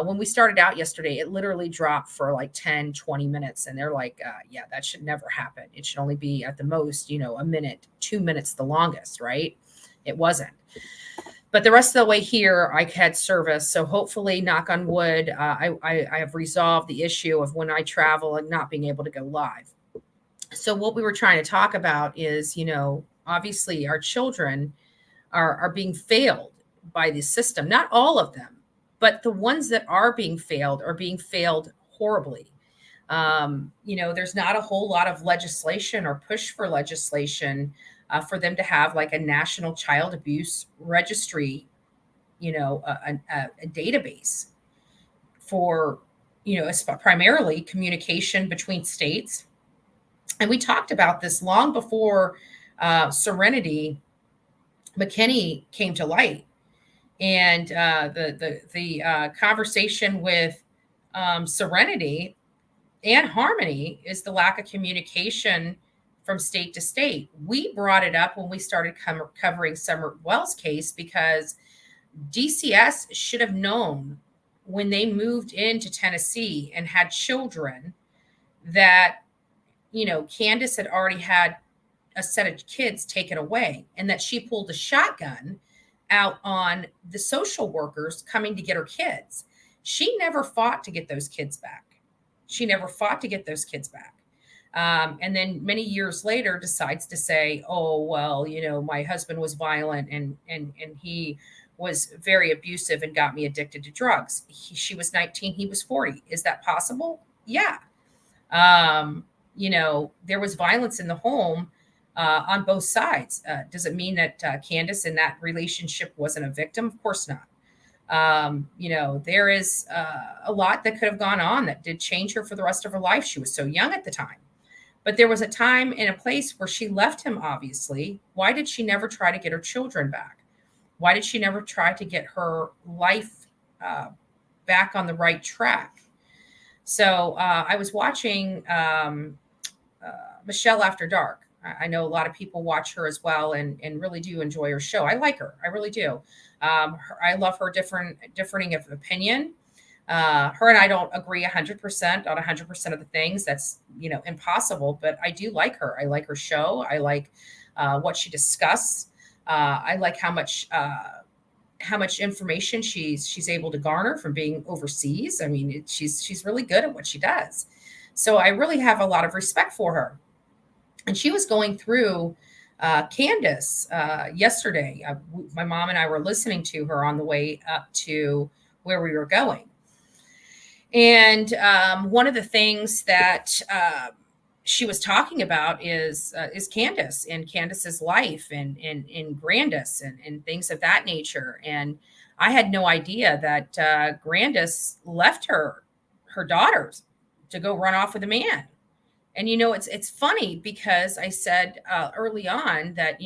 S3: when we started out yesterday, it literally dropped for like 10, 20 minutes. And they're like, yeah, that should never happen. It should only be at the most, a minute, 2 minutes, the longest, right? It wasn't. But the rest of the way here, I had service. So hopefully, knock on wood, I have resolved the issue of when I travel and not being able to go live. So what we were trying to talk about is, obviously our children are being failed by the system. Not all of them, but the ones that are being failed horribly. There's not a whole lot of legislation or push for legislation for them to have like a national child abuse registry, a database for, primarily communication between states. And we talked about this long before Serenity McKinney came to light. And the conversation with Serenity and Harmony is the lack of communication from state to state. We brought it up when we started covering Summer Wells' case, because DCS should have known when they moved into Tennessee and had children that, Candace had already had a set of kids taken away, and that she pulled a shotgun out on the social workers coming to get her kids. She never fought to get those kids back. And then many years later decides to say, oh, well, my husband was violent and he was very abusive and got me addicted to drugs. She was 19, he was 40. Is that possible? Yeah. There was violence in the home on both sides. Does it mean that Candace in that relationship wasn't a victim? Of course not. There is a lot that could have gone on that did change her for the rest of her life. She was so young at the time. But there was a time and a place where she left him, obviously. Why did she never try to get her children back? Why did she never try to get her life back on the right track? So I was watching Michelle After Dark. I know a lot of people watch her as well and really do enjoy her show. I like her. I really do. I love her differing of opinion. Her and I don't agree 100% on 100% of the things. That's, impossible, but I do like her. I like her show. I like what she discusses. I like how much information she's able to garner from being overseas. I mean, she's really good at what she does. So I really have a lot of respect for her. And she was going through Candace yesterday. My mom and I were listening to her on the way up to where we were going. And one of the things that she was talking about is Candace and Candace's life and Grandis and things of that nature. And I had no idea that Grandis left her daughters to go run off with a man. And, it's funny because I said early on that,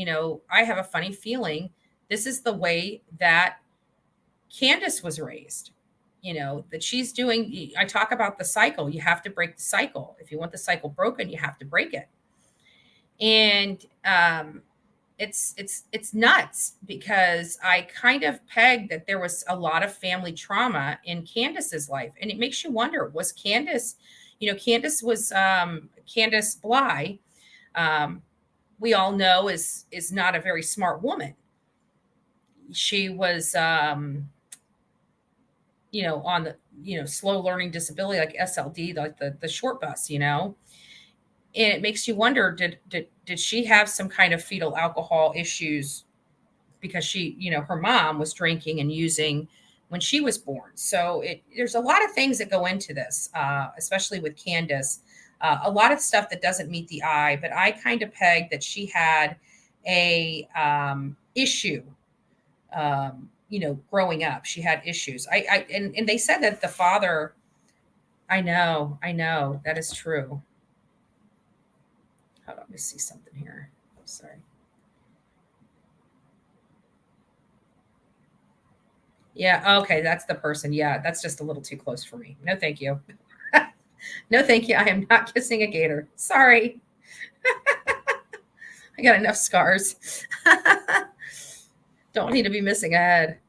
S3: I have a funny feeling this is the way that Candace was raised, that she's doing. I talk about the cycle. You have to break the cycle. If you want the cycle broken, you have to break it. And it's nuts because I kind of pegged that there was a lot of family trauma in Candace's life. And it makes you wonder, was Candace, Candace was Candace Bly, we all know is not a very smart woman. She was, on the, slow learning disability, like SLD, like the short bus, and it makes you wonder, did she have some kind of fetal alcohol issues because she, her mom was drinking and using when she was born. So there's a lot of things that go into this, especially with Candace. A lot of stuff that doesn't meet the eye, but I kind of pegged that she had a issue, growing up. She had issues. And they said that the father, I know, that is true. Hold on, let me see something here. Sorry. Yeah, okay, that's the person. Yeah, that's just a little too close for me. No, thank you. No, thank you. I am not kissing a gator. Sorry. I got enough scars. Don't need to be missing a head.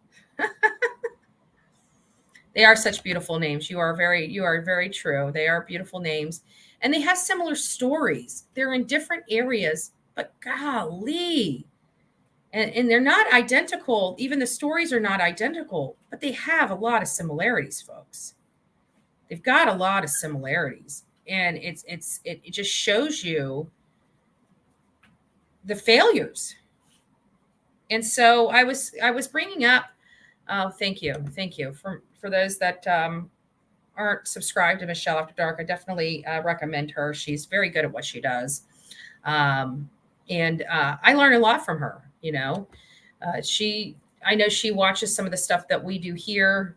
S3: They are such beautiful names. You are very true. They are beautiful names. And they have similar stories. They're in different areas, but golly. And they're not identical. Even the stories are not identical, but they have a lot of similarities, folks. They've got a lot of similarities. And it just shows you the failures. And so I was bringing up, thank you. For those that aren't subscribed to Michelle After Dark, I definitely recommend her. She's very good at what she does. And I learn a lot from her. I know she watches some of the stuff that we do here.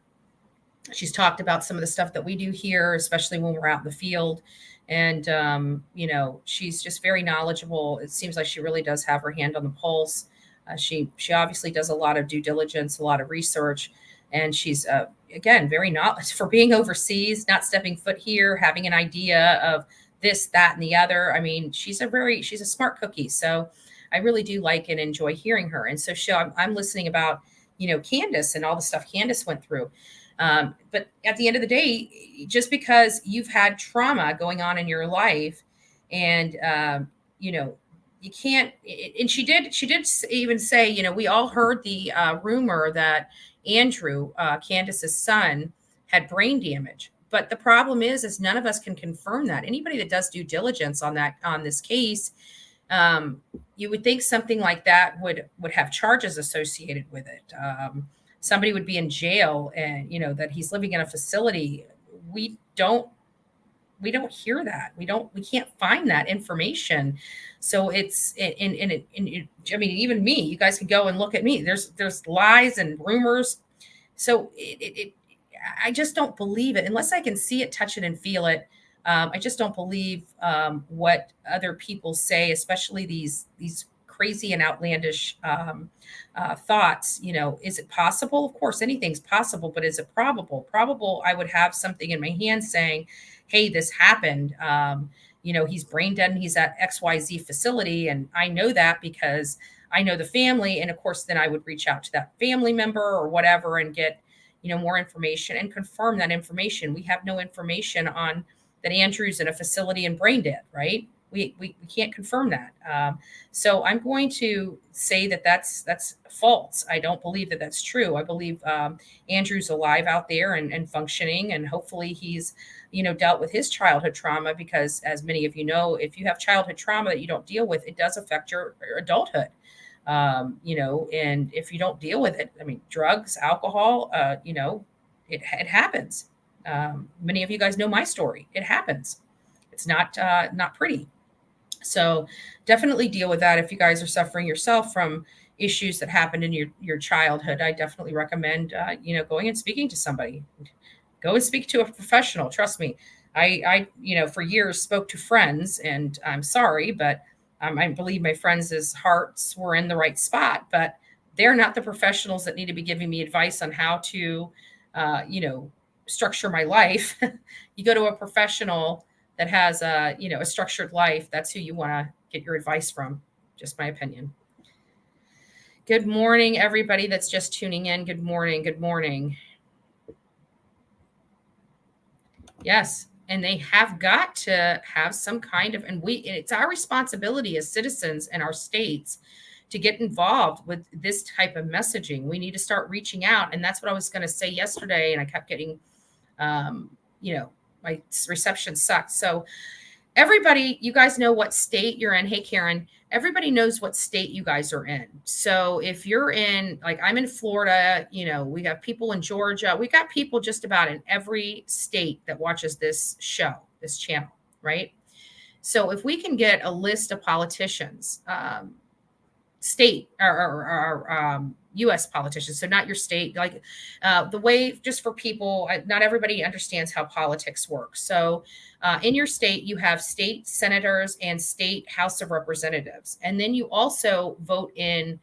S3: She's talked about some of the stuff that we do here, especially when we're out in the field. And, she's just very knowledgeable. It seems like she really does have her hand on the pulse. She obviously does a lot of due diligence, a lot of research, and she's, again, very knowledgeable for being overseas, not stepping foot here, having an idea of this, that, and the other. I mean, she's a smart cookie. So I really do like and enjoy hearing her. And so I'm listening about, Candace and all the stuff Candace went through. But at the end of the day, just because you've had trauma going on in your life, and you can't. And she did even say, we all heard the rumor that Andrew, Candace's son, had brain damage. But the problem is none of us can confirm that. Anybody that does due diligence on this case, you would think something like that would have charges associated with it. Somebody would be in jail, and that he's living in a facility. We don't hear that. We can't find that information. So it's I mean, even me, you guys can go and look at me. There's lies and rumors. So I just don't believe it unless I can see it, touch it, and feel it. I just don't believe what other people say, especially these crazy and outlandish thoughts. Is it possible? Of course, anything's possible, but is it probable? Probable, I would have something in my hand saying, hey, this happened. He's brain dead and he's at XYZ facility. And I know that because I know the family. And of course, then I would reach out to that family member or whatever and get, more information and confirm that information. We have no information on that Andrew's in a facility and brain dead, right? We can't confirm that. So I'm going to say that that's false. I don't believe that that's true. I believe Andrew's alive out there and functioning, and hopefully he's, dealt with his childhood trauma, because as many of you know, if you have childhood trauma that you don't deal with, it does affect your adulthood. And if you don't deal with it, I mean, drugs, alcohol, it happens. Many of you guys know my story. It happens. It's not pretty. So definitely deal with that. If you guys are suffering yourself from issues that happened in your childhood, I definitely recommend, going and speaking to somebody. Go and speak to a professional. Trust me. I for years spoke to friends, and I'm sorry, but I believe my friends' hearts were in the right spot, but they're not the professionals that need to be giving me advice on how to, structure my life. You go to a professional that has a structured life. That's who you want to get your advice from. Just my opinion. Good morning, everybody that's just tuning in. Good morning. Good morning. Yes. And they have got to have some kind of, and it's our responsibility as citizens in our states to get involved with this type of messaging. We need to start reaching out. And that's what I was going to say yesterday. And I kept getting, my reception sucked. So everybody, you guys know what state you're in. Hey, Karen, everybody knows what state you guys are in. So if you're in, like, I'm in Florida, we got people in Georgia. We got people just about in every state that watches this show, this channel, right? So if we can get a list of politicians, state or U.S. politicians, so not your state, like the way, just for people, not everybody understands how politics work. So in your state, you have state senators and state House of Representatives. And then you also vote in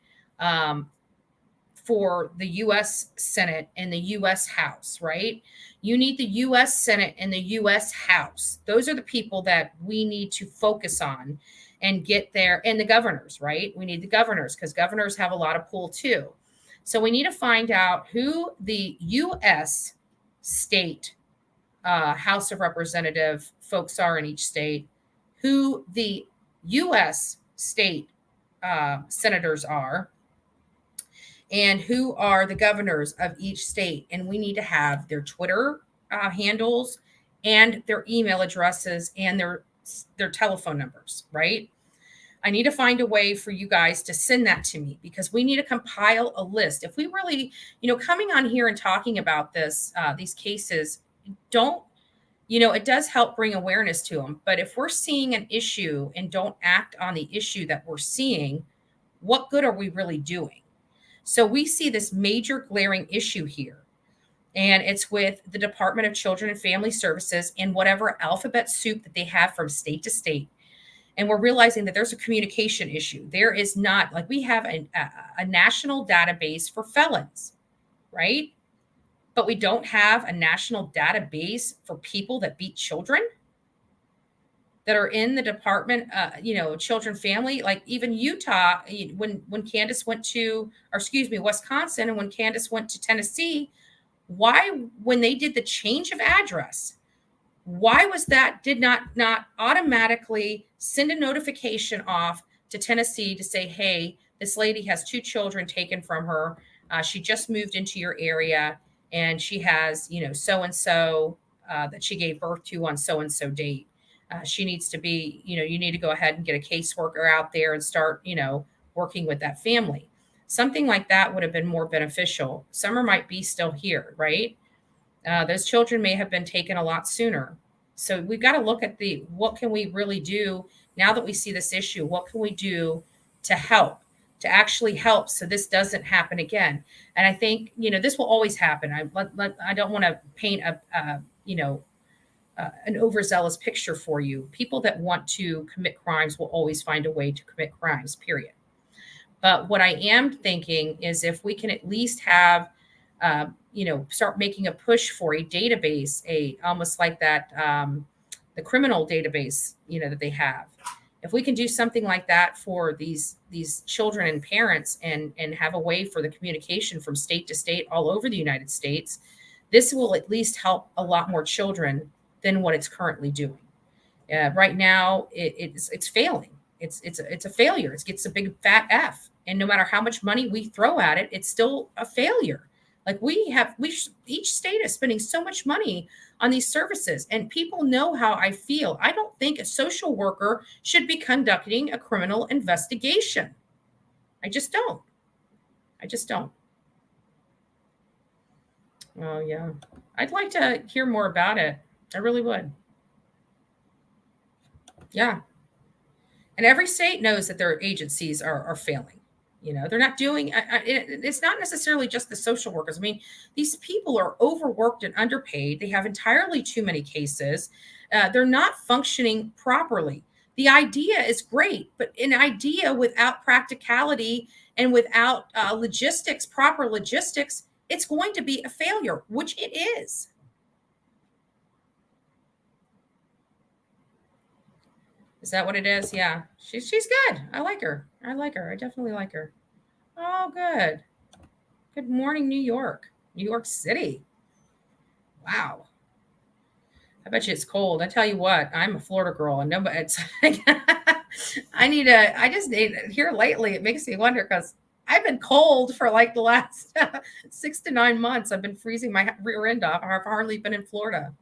S3: for the U.S. Senate and the U.S. House, right? You need the U.S. Senate and the U.S. House. Those are the people that we need to focus on and get there. And the governors, right? We need the governors, because governors have a lot of pull too. So we need to find out who the U.S. state House of Representative folks are in each state, who the U.S. state senators are, and who are the governors of each state. And we need to have their Twitter handles and their email addresses and their telephone numbers, right? I need to find a way for you guys to send that to me, because we need to compile a list. If we really, coming on here and talking about this, these cases, don't it does help bring awareness to them. But if we're seeing an issue and don't act on the issue that we're seeing, what good are we really doing? So we see this major glaring issue here. And it's with the Department of Children and Family Services and whatever alphabet soup that they have from state to state. And we're realizing that there's a communication issue. There is not, like, we have a national database for felons, right? But we don't have a national database for people that beat children that are in the Department, Children Family. Like even Utah, when Candace went to, or excuse me, Wisconsin, and when Candace went to Tennessee, why, when they did the change of address, why was that did not automatically send a notification off to Tennessee to say, hey, this lady has 2 children taken from her. She just moved into your area and she has, so-and-so that she gave birth to on so-and-so date. She needs to be, you need to go ahead and get a caseworker out there and start, working with that family. Something like that would have been more beneficial. Summer might be still here, right? Those children may have been taken a lot sooner. So we've got to look at what can we really do now that we see this issue? What can we do to help, to actually help so this doesn't happen again? And I think, this will always happen. I don't want to paint an overzealous picture for you. People that want to commit crimes will always find a way to commit crimes, period. But what I am thinking is if we can at least have, start making a push for a database, almost like that, the criminal database, that they have. If we can do something like that for these children and parents and have a way for the communication from state to state all over the United States, this will at least help a lot more children than what it's currently doing. Right now, it's failing. It's a failure. It gets a big fat F. And no matter how much money we throw at it, it's still a failure. Like each state is spending so much money on these services, and people know how I feel. I don't think a social worker should be conducting a criminal investigation. I just don't. Oh yeah. I'd like to hear more about it. I really would. Yeah. And every state knows that their agencies are failing. They're not doing, it's not necessarily just the social workers. I mean, these people are overworked and underpaid. They have entirely too many cases. They're not functioning properly. The idea is great, but an idea without practicality and without proper logistics, it's going to be a failure, which it is. Is that what it is? Yeah. She's good. I like her. I definitely like her. Oh, good. Good morning, New York. New York City. Wow. I bet you it's cold. I tell you what, I'm a Florida girl and nobody, it's I just need here lately. It makes me wonder because I've been cold for like the last 6 to 9 months. I've been freezing my rear end off. I've hardly been in Florida.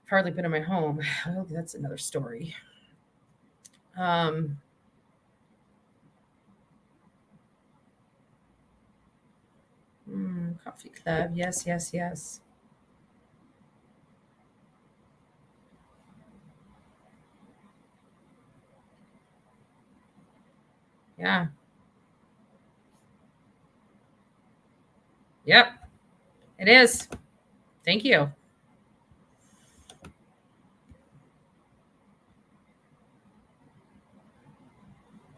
S3: Hardly been in my home. Oh, that's another story. Coffee Club. Yes. Yeah. Yep. It is. Thank you.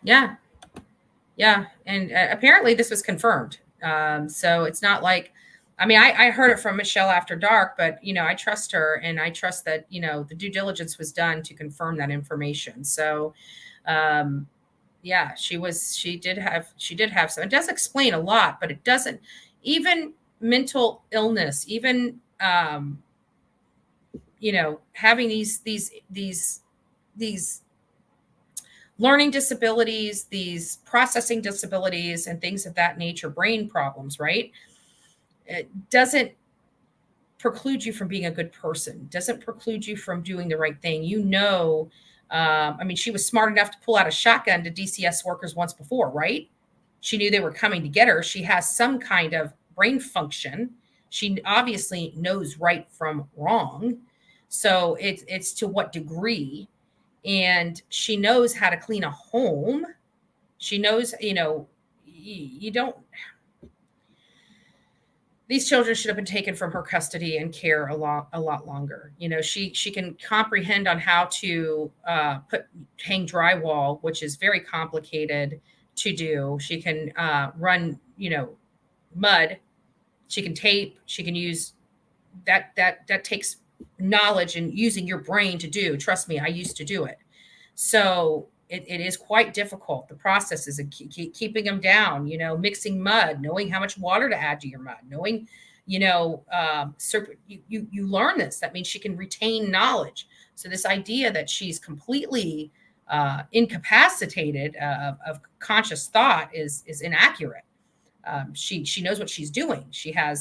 S3: Yeah. And apparently this was confirmed. So it's not like, I heard it from Michelle after dark, but, I trust her and I trust that, the due diligence was done to confirm that information. So, yeah, she did have some, it does explain a lot, but it doesn't, even mental illness, even, having these learning disabilities, these processing disabilities and things of that nature, brain problems, right? It doesn't preclude you from being a good person, doesn't preclude you from doing the right thing. She was smart enough to pull out a shotgun to DCS workers once before, right? She knew they were coming to get her. She has some kind of brain function. She obviously knows right from wrong. So it's to what degree, and she knows how to clean a home. She knows, you don't, these children should have been taken from her custody and care a lot longer. She can comprehend on how to hang drywall, which is very complicated to do. She can run, mud. She can tape. She can use that. That takes knowledge and using your brain to do. Trust me, I used to do it. So it is quite difficult. The process is keeping them down, mixing mud, knowing how much water to add to your mud, knowing, you learn this. That means she can retain knowledge. So this idea that she's completely incapacitated of conscious thought is inaccurate. She knows what she's doing. She can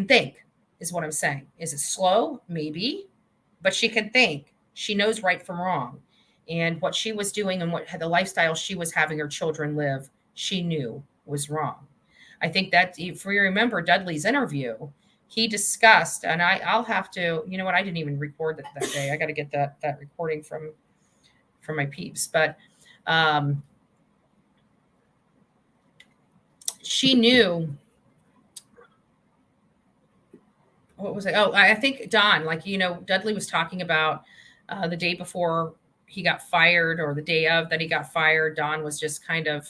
S3: think, is what I'm saying. Is it slow? Maybe, but she can think. She knows right from wrong. And what she was doing and what the lifestyle she was having her children live, she knew was wrong. I think that if we remember Dudley's interview, he discussed, and I'll have to, you know what, I didn't even record that day. I got to get that recording from my peeps. But she knew, what was it? Oh, I think Don, Dudley was talking about the day before he got fired, or the day of that he got fired. Don was just kind of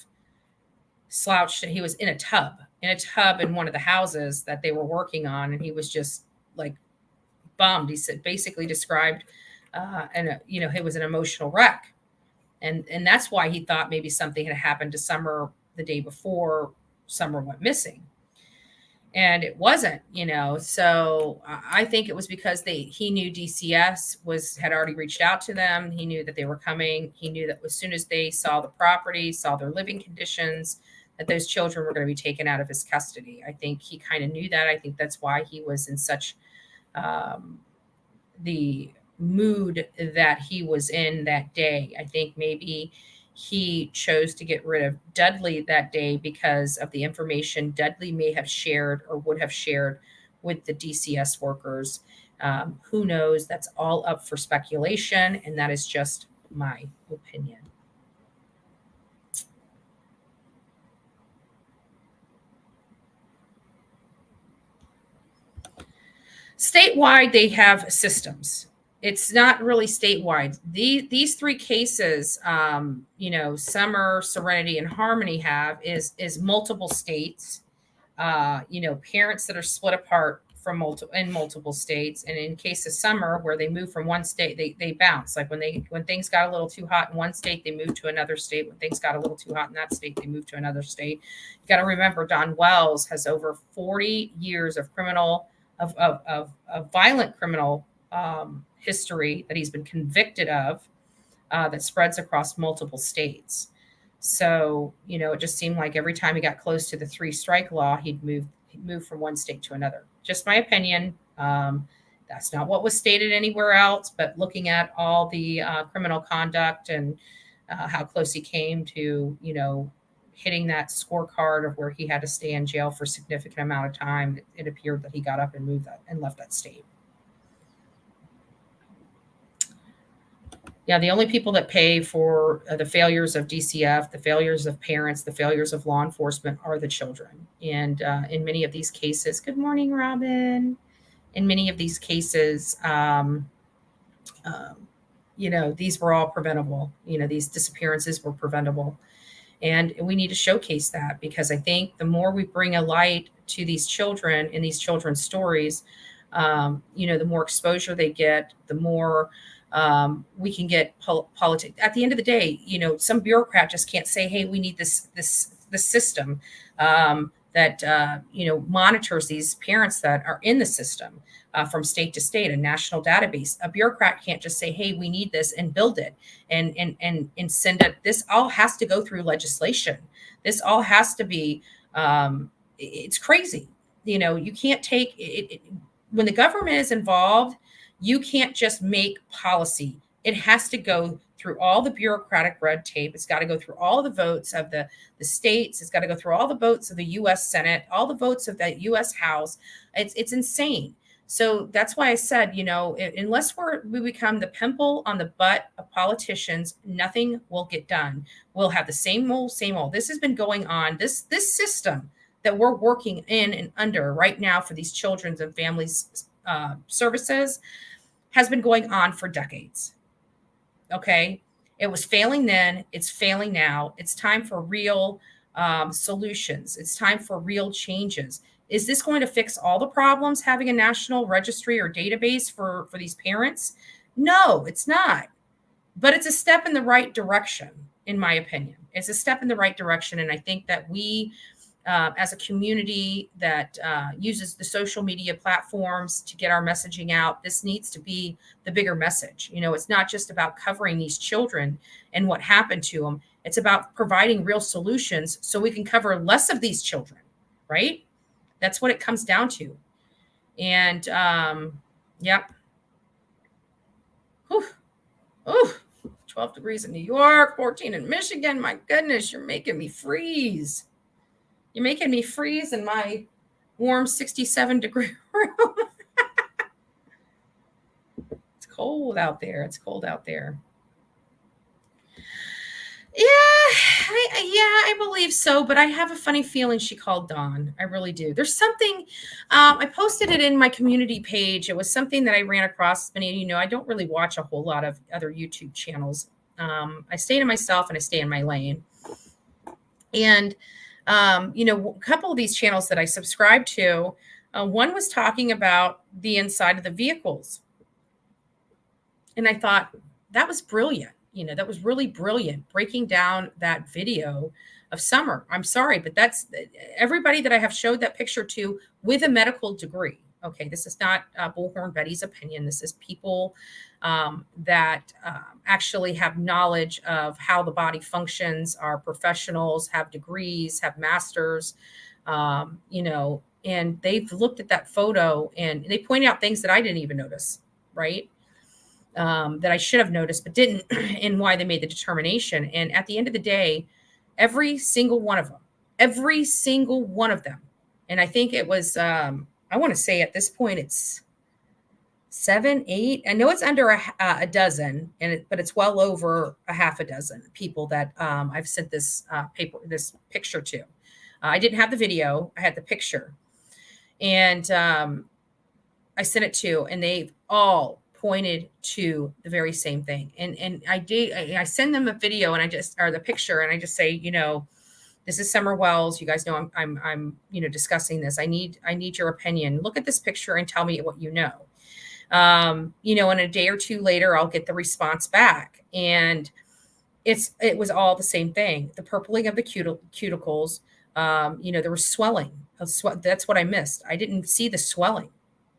S3: slouched, and he was in a tub in one of the houses that they were working on, and he was just like bummed. He said, basically described, it was an emotional wreck, and that's why he thought maybe something had happened to Summer the day before Summer went missing. And it wasn't, so I think it was because he knew DCS had already reached out to them. He knew that they were coming. He knew that as soon as they saw the property, saw their living conditions, that those children were going to be taken out of his custody. I think he kind of knew that. I think that's why he was in such the mood that he was in that day. I think maybe he chose to get rid of Dudley that day because of the information Dudley may have shared or would have shared with the DCS workers. Who knows? That's all up for speculation, and that is just my opinion. Statewide, they have systems. It's not really statewide. These three cases, Summer, Serenity, and Harmony have is multiple states. Parents that are split apart from multiple states. And in case of Summer, where they move from one state, they bounce. Like when things got a little too hot in one state, they moved to another state. When things got a little too hot in that state, they moved to another state. You got to remember, Don Wells has over 40 years of violent criminal history that he's been convicted of that spreads across multiple states. So, it just seemed like every time he got close to the 3-strike law, he'd move from one state to another. Just my opinion. That's not what was stated anywhere else, but looking at all the criminal conduct and how close he came to, hitting that scorecard of where he had to stay in jail for a significant amount of time, it appeared that he got up and moved that and left that state. Yeah, the only people that pay for the failures of DCF, the failures of parents, the failures of law enforcement are the children. And in many of these cases, good morning, Robin. In many of these cases, these were all preventable. These disappearances were preventable. And we need to showcase that, because I think the more we bring a light to these children and these children's stories, the more exposure they get, the more we can get politics. At the end of the day, some bureaucrat just can't say, hey, we need this system that monitors these parents that are in the system from state to state, a national database. A bureaucrat can't just say, hey, we need this and build it and send it. This all has to go through legislation. This all has to be, it's crazy. You can't take it. When the government is involved, you can't just make policy. It has to go through all the bureaucratic red tape. It's got to go through all the votes of the states. It's got to go through all the votes of the U.S. Senate, all the votes of the U.S. House. It's insane. So that's why I said, unless we become the pimple on the butt of politicians, nothing will get done. We'll have the same old, same old. This has been going on. This system that we're working in and under right now for these children's and families services has been going on for decades. Okay. It was failing then. It's failing now. It's time for real solutions. It's time for real changes. Is this going to fix all the problems, having a national registry or database for these parents? No, it's not. But it's a step in the right direction, in my opinion. It's a step in the right direction. And I think that we, as a community that uses the social media platforms to get our messaging out, this needs to be the bigger message. It's not just about covering these children and what happened to them. It's about providing real solutions so we can cover less of these children, right? That's what it comes down to. And yep. Whew. Ooh, 12 degrees in New York, 14 in Michigan. My goodness, you're making me freeze. You're making me freeze in my warm 67-degree room. It's cold out there. It's cold out there. I believe so, but I have a funny feeling she called Dawn. I really do. There's something, I posted it in my community page. It was something that I ran across. Many of you know, I don't really watch a whole lot of other YouTube channels. I stay to myself and I stay in my lane. And, a couple of these channels that I subscribe to, one was talking about the inside of the vehicles. And I thought that was brilliant. That was really brilliant, breaking down that video of Summer. I'm sorry, but that's everybody that I have showed that picture to with a medical degree. Okay, this is not Bullhorn Betty's opinion. This is people that actually have knowledge of how the body functions, are professionals, have degrees, have masters, and they've looked at that photo and they point out things that I didn't even notice, right? That I should have noticed, but didn't, and why they made the determination. And at the end of the day, every single one of them, and I think it was, I want to say at this point, it's 7, 8. I know it's under a dozen, but it's well over a half a dozen people that I've sent this picture to. I didn't have the video. I had the picture, and I sent it to, and they've all pointed to the very same thing. And I send them a video or the picture, and I just say, this is Summer Wells. You guys know I'm discussing this. I need your opinion. Look at this picture and tell me what you know. And a day or two later, I'll get the response back. And it was all the same thing. The purpling of the cuticles, there was swelling. That's what I missed. I didn't see the swelling.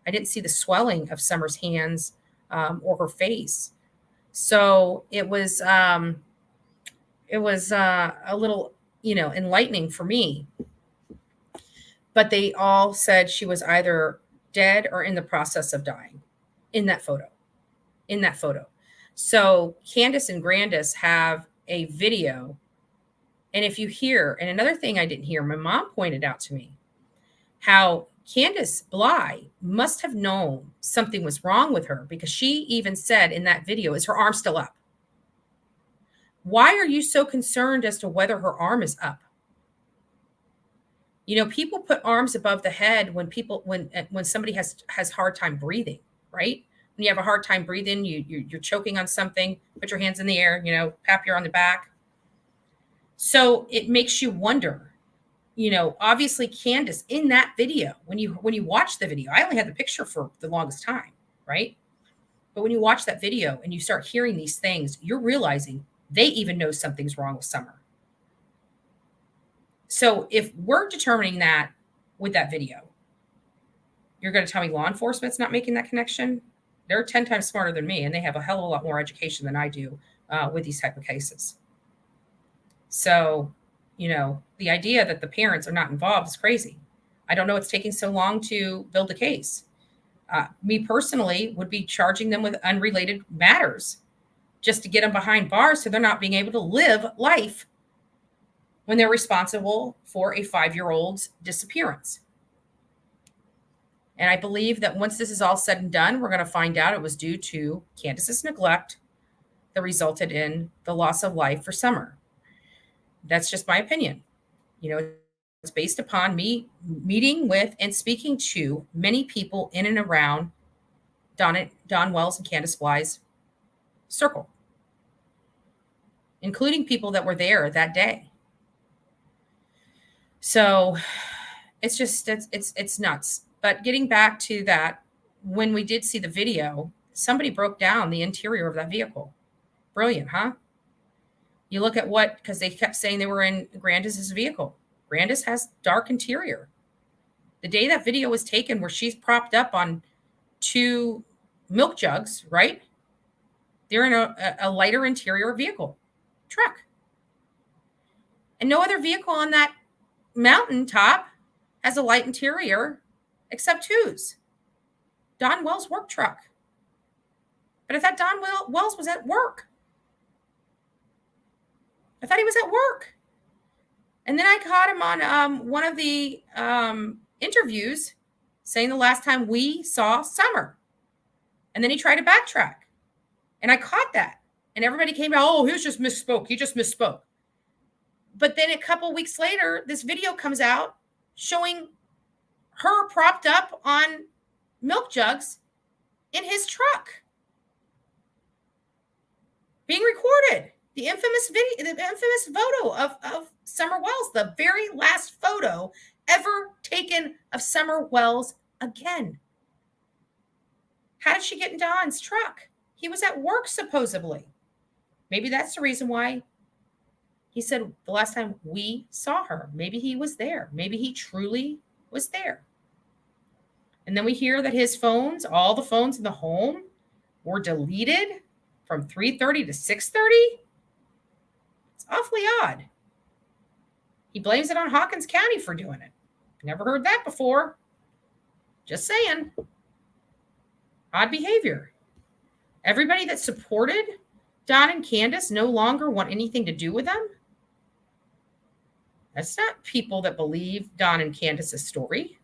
S3: I didn't see the swelling of Summer's hands or her face. So it was a little, enlightening for me. But they all said she was either dead or in the process of dying in that photo. So Candace and Grandis have a video. And if you hear, and another thing I didn't hear, my mom pointed out to me how Candace Bly must have known something was wrong with her, because she even said in that video, is her arm still up? Why are you so concerned as to whether her arm is up? People put arms above the head when somebody has hard time breathing, right? When you have a hard time breathing, you're choking on something, put your hands in the air, pat you on the back. So it makes you wonder. Obviously Candace in that video, when you watch the video, I only had the picture for the longest time, right? But when you watch that video and you start hearing these things, you're realizing they even know something's wrong with Summer. So if we're determining that with that video, you're going to tell me law enforcement's not making that connection? They're 10 times smarter than me, and they have a hell of a lot more education than I do with these type of cases. So, the idea that the parents are not involved is crazy. I don't know what's taking so long to build a case. Me personally would be charging them with unrelated matters. just to get them behind bars so they're not being able to live life when they're responsible for a 5-year-old's disappearance. And I believe that once this is all said and done, we're going to find out it was due to Candace's neglect that resulted in the loss of life for Summer. That's just my opinion. It's based upon me meeting with and speaking to many people in and around Don Wells and Candace Bly's circle, including people that were there that day. So it's nuts. But getting back to that, when we did see the video, somebody broke down the interior of that vehicle. Brilliant, huh? You look at because they kept saying they were in Grandis's vehicle. Grandis has dark interior. The day that video was taken where she's propped up on 2 milk jugs, right? They're in a lighter interior vehicle, truck. And no other vehicle on that mountaintop has a light interior except whose? Don Wells' work truck. But I thought Don Wells was at work. I thought he was at work. And then I caught him on one of the interviews saying the last time we saw Summer. And then he tried to backtrack. And I caught that. And everybody came out, oh, he just misspoke. He just misspoke. But then a couple weeks later, this video comes out showing her propped up on milk jugs in his truck, being recorded. The infamous video, the infamous photo of Summer Wells, the very last photo ever taken of Summer Wells again. How did she get in Don's truck? He was at work, supposedly. Maybe that's the reason why he said the last time we saw her. Maybe he was there. Maybe he truly was there. And then we hear that his phones, all the phones in the home, were deleted from 3:30 to 6:30. It's awfully odd. He blames it on Hawkins County for doing it. Never heard that before. Just saying. Odd behavior. Everybody that supported Don and Candace no longer want anything to do with them. That's not people that believe Don and Candace's story.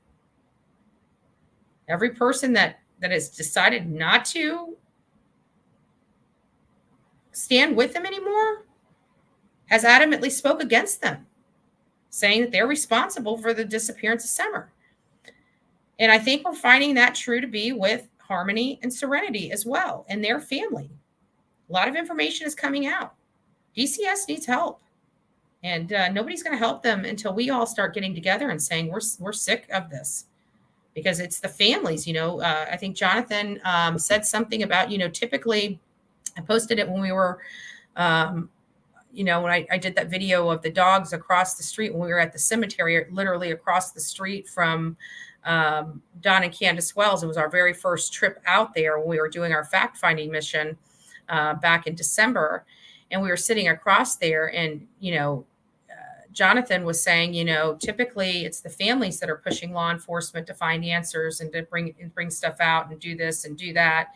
S3: Every person that has decided not to stand with them anymore has adamantly spoke against them, saying that they're responsible for the disappearance of Summer. And I think we're finding that true to be with Harmony and Serenity as well, and their family. A lot of information is coming out. DCS needs help. And nobody's going to help them until we all start getting together and saying we're sick of this. Because it's the families, I think Jonathan said something about, typically I posted it when we were, when I did that video of the dogs across the street when we were at the cemetery, literally across the street from Don and Candace Wells. It was our very first trip out there when we were doing our fact-finding mission back in December. And we were sitting across there and, Jonathan was saying, typically it's the families that are pushing law enforcement to find answers and to bring stuff out and do this and do that.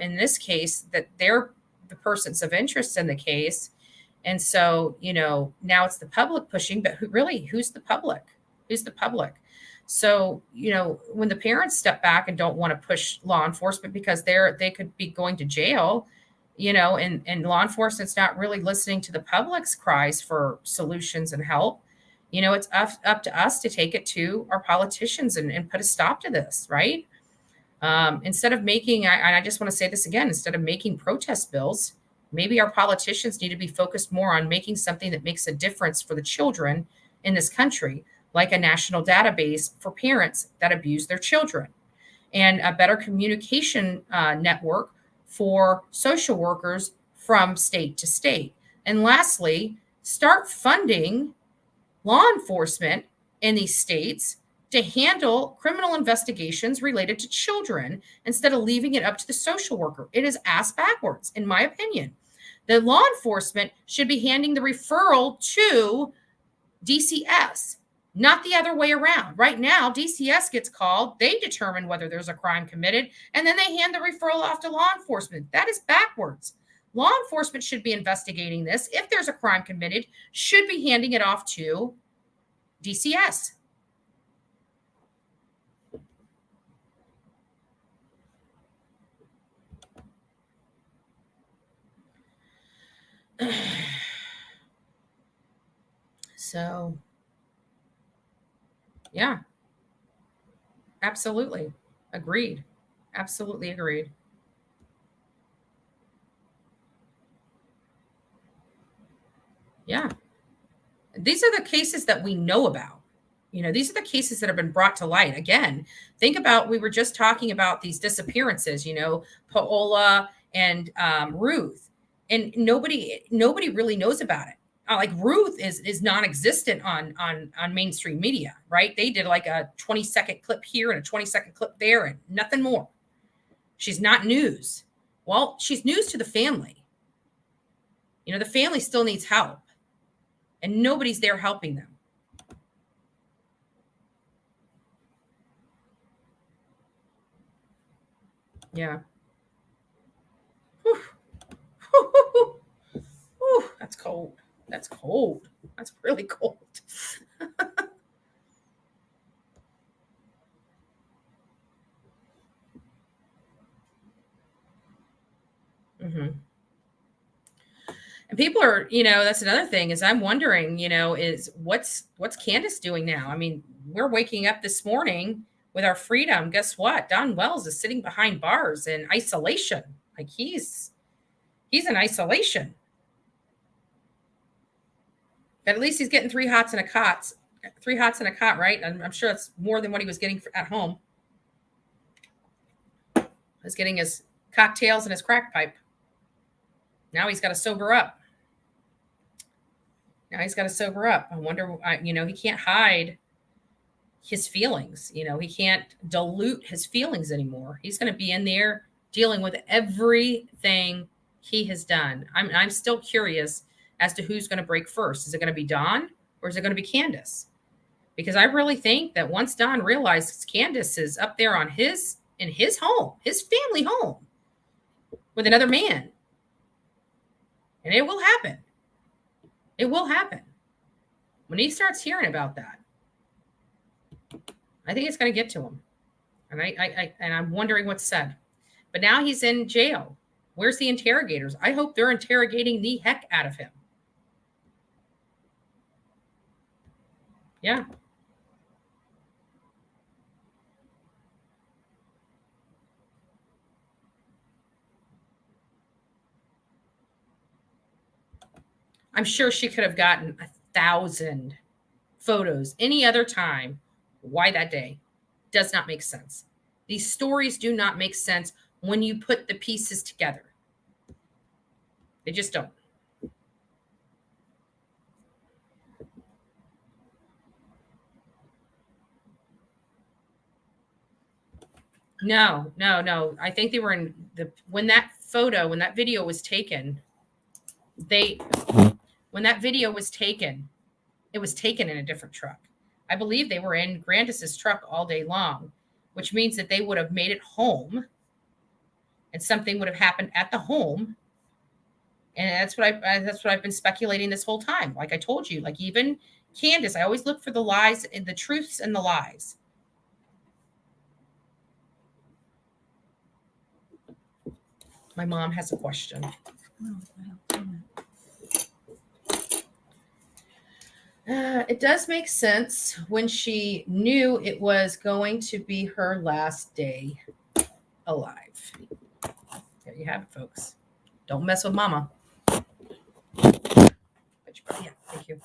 S3: In this case, that they're the persons of interest in the case. And so, now it's the public pushing, but who's the public? Who's the public? So, when the parents step back and don't want to push law enforcement because they could be going to jail, and law enforcement's not really listening to the public's cries for solutions and help. It's up to us to take it to our politicians and put a stop to this, right? Instead of making, I just want to say this again, instead of making protest bills, maybe our politicians need to be focused more on making something that makes a difference for the children in this country, like a national database for parents that abuse their children and a better communication network for social workers from state to state. And lastly, start funding law enforcement in these states to handle criminal investigations related to children instead of leaving it up to the social worker. It is ass backwards, in my opinion. The law enforcement should be handing the referral to DCS, not the other way around. Right now, DCS gets called, they determine whether there's a crime committed, and then they hand the referral off to law enforcement. That is backwards. Law enforcement should be investigating this. If there's a crime committed, should be handing it off to DCS. So, yeah, absolutely. Agreed. Absolutely agreed. Yeah. These are the cases that we know about. These are the cases that have been brought to light. Again, think about, we were just talking about these disappearances, Paola and Ruth, and nobody really knows about it. Like Ruth is non-existent on mainstream media, right? They did like a 20-second clip here and a 20-second clip there and nothing more. She's not news. Well, she's news to the family. The family still needs help, and nobody's there helping them. Yeah. Whew. Whew. That's cold. That's cold. That's really cold. Mm-hmm. And people are, that's another thing is I'm wondering, is what's Candace doing now? I mean, we're waking up this morning with our freedom. Guess what? Don Wells is sitting behind bars in isolation. Like he's in isolation. But at least he's getting 3 hots and a cot. 3 hots and a cot, right? I'm sure that's more than what he was getting at home. He's getting his cocktails and his crack pipe. Now he's got to sober up. I wonder, he can't hide his feelings. He can't dilute his feelings anymore. He's going to be in there dealing with everything he has done. I'm still curious as to who's going to break first. Is it going to be Don or is it going to be Candace? Because I really think that once Don realizes Candace is up there in his home, his family home with another man, and it will happen. It will happen. When he starts hearing about that, I think it's going to get to him. And I'm wondering what's said. But now he's in jail. Where's the interrogators? I hope they're interrogating the heck out of him. Yeah. I'm sure she could have gotten 1,000 photos any other time. Why that day? Does not make sense. These stories do not make sense when you put the pieces together. They just don't. No. I think they were in when that video was taken, it was taken in a different truck. I believe they were in Grandis's truck all day long, which means that they would have made it home and something would have happened at the home. And that's what I've been speculating this whole time. Like I told you, like even Candace, I always look for the lies and the truths and the lies. My mom has a question. It does make sense when she knew it was going to be her last day alive. There you have it, folks. Don't mess with mama. Yeah, thank you.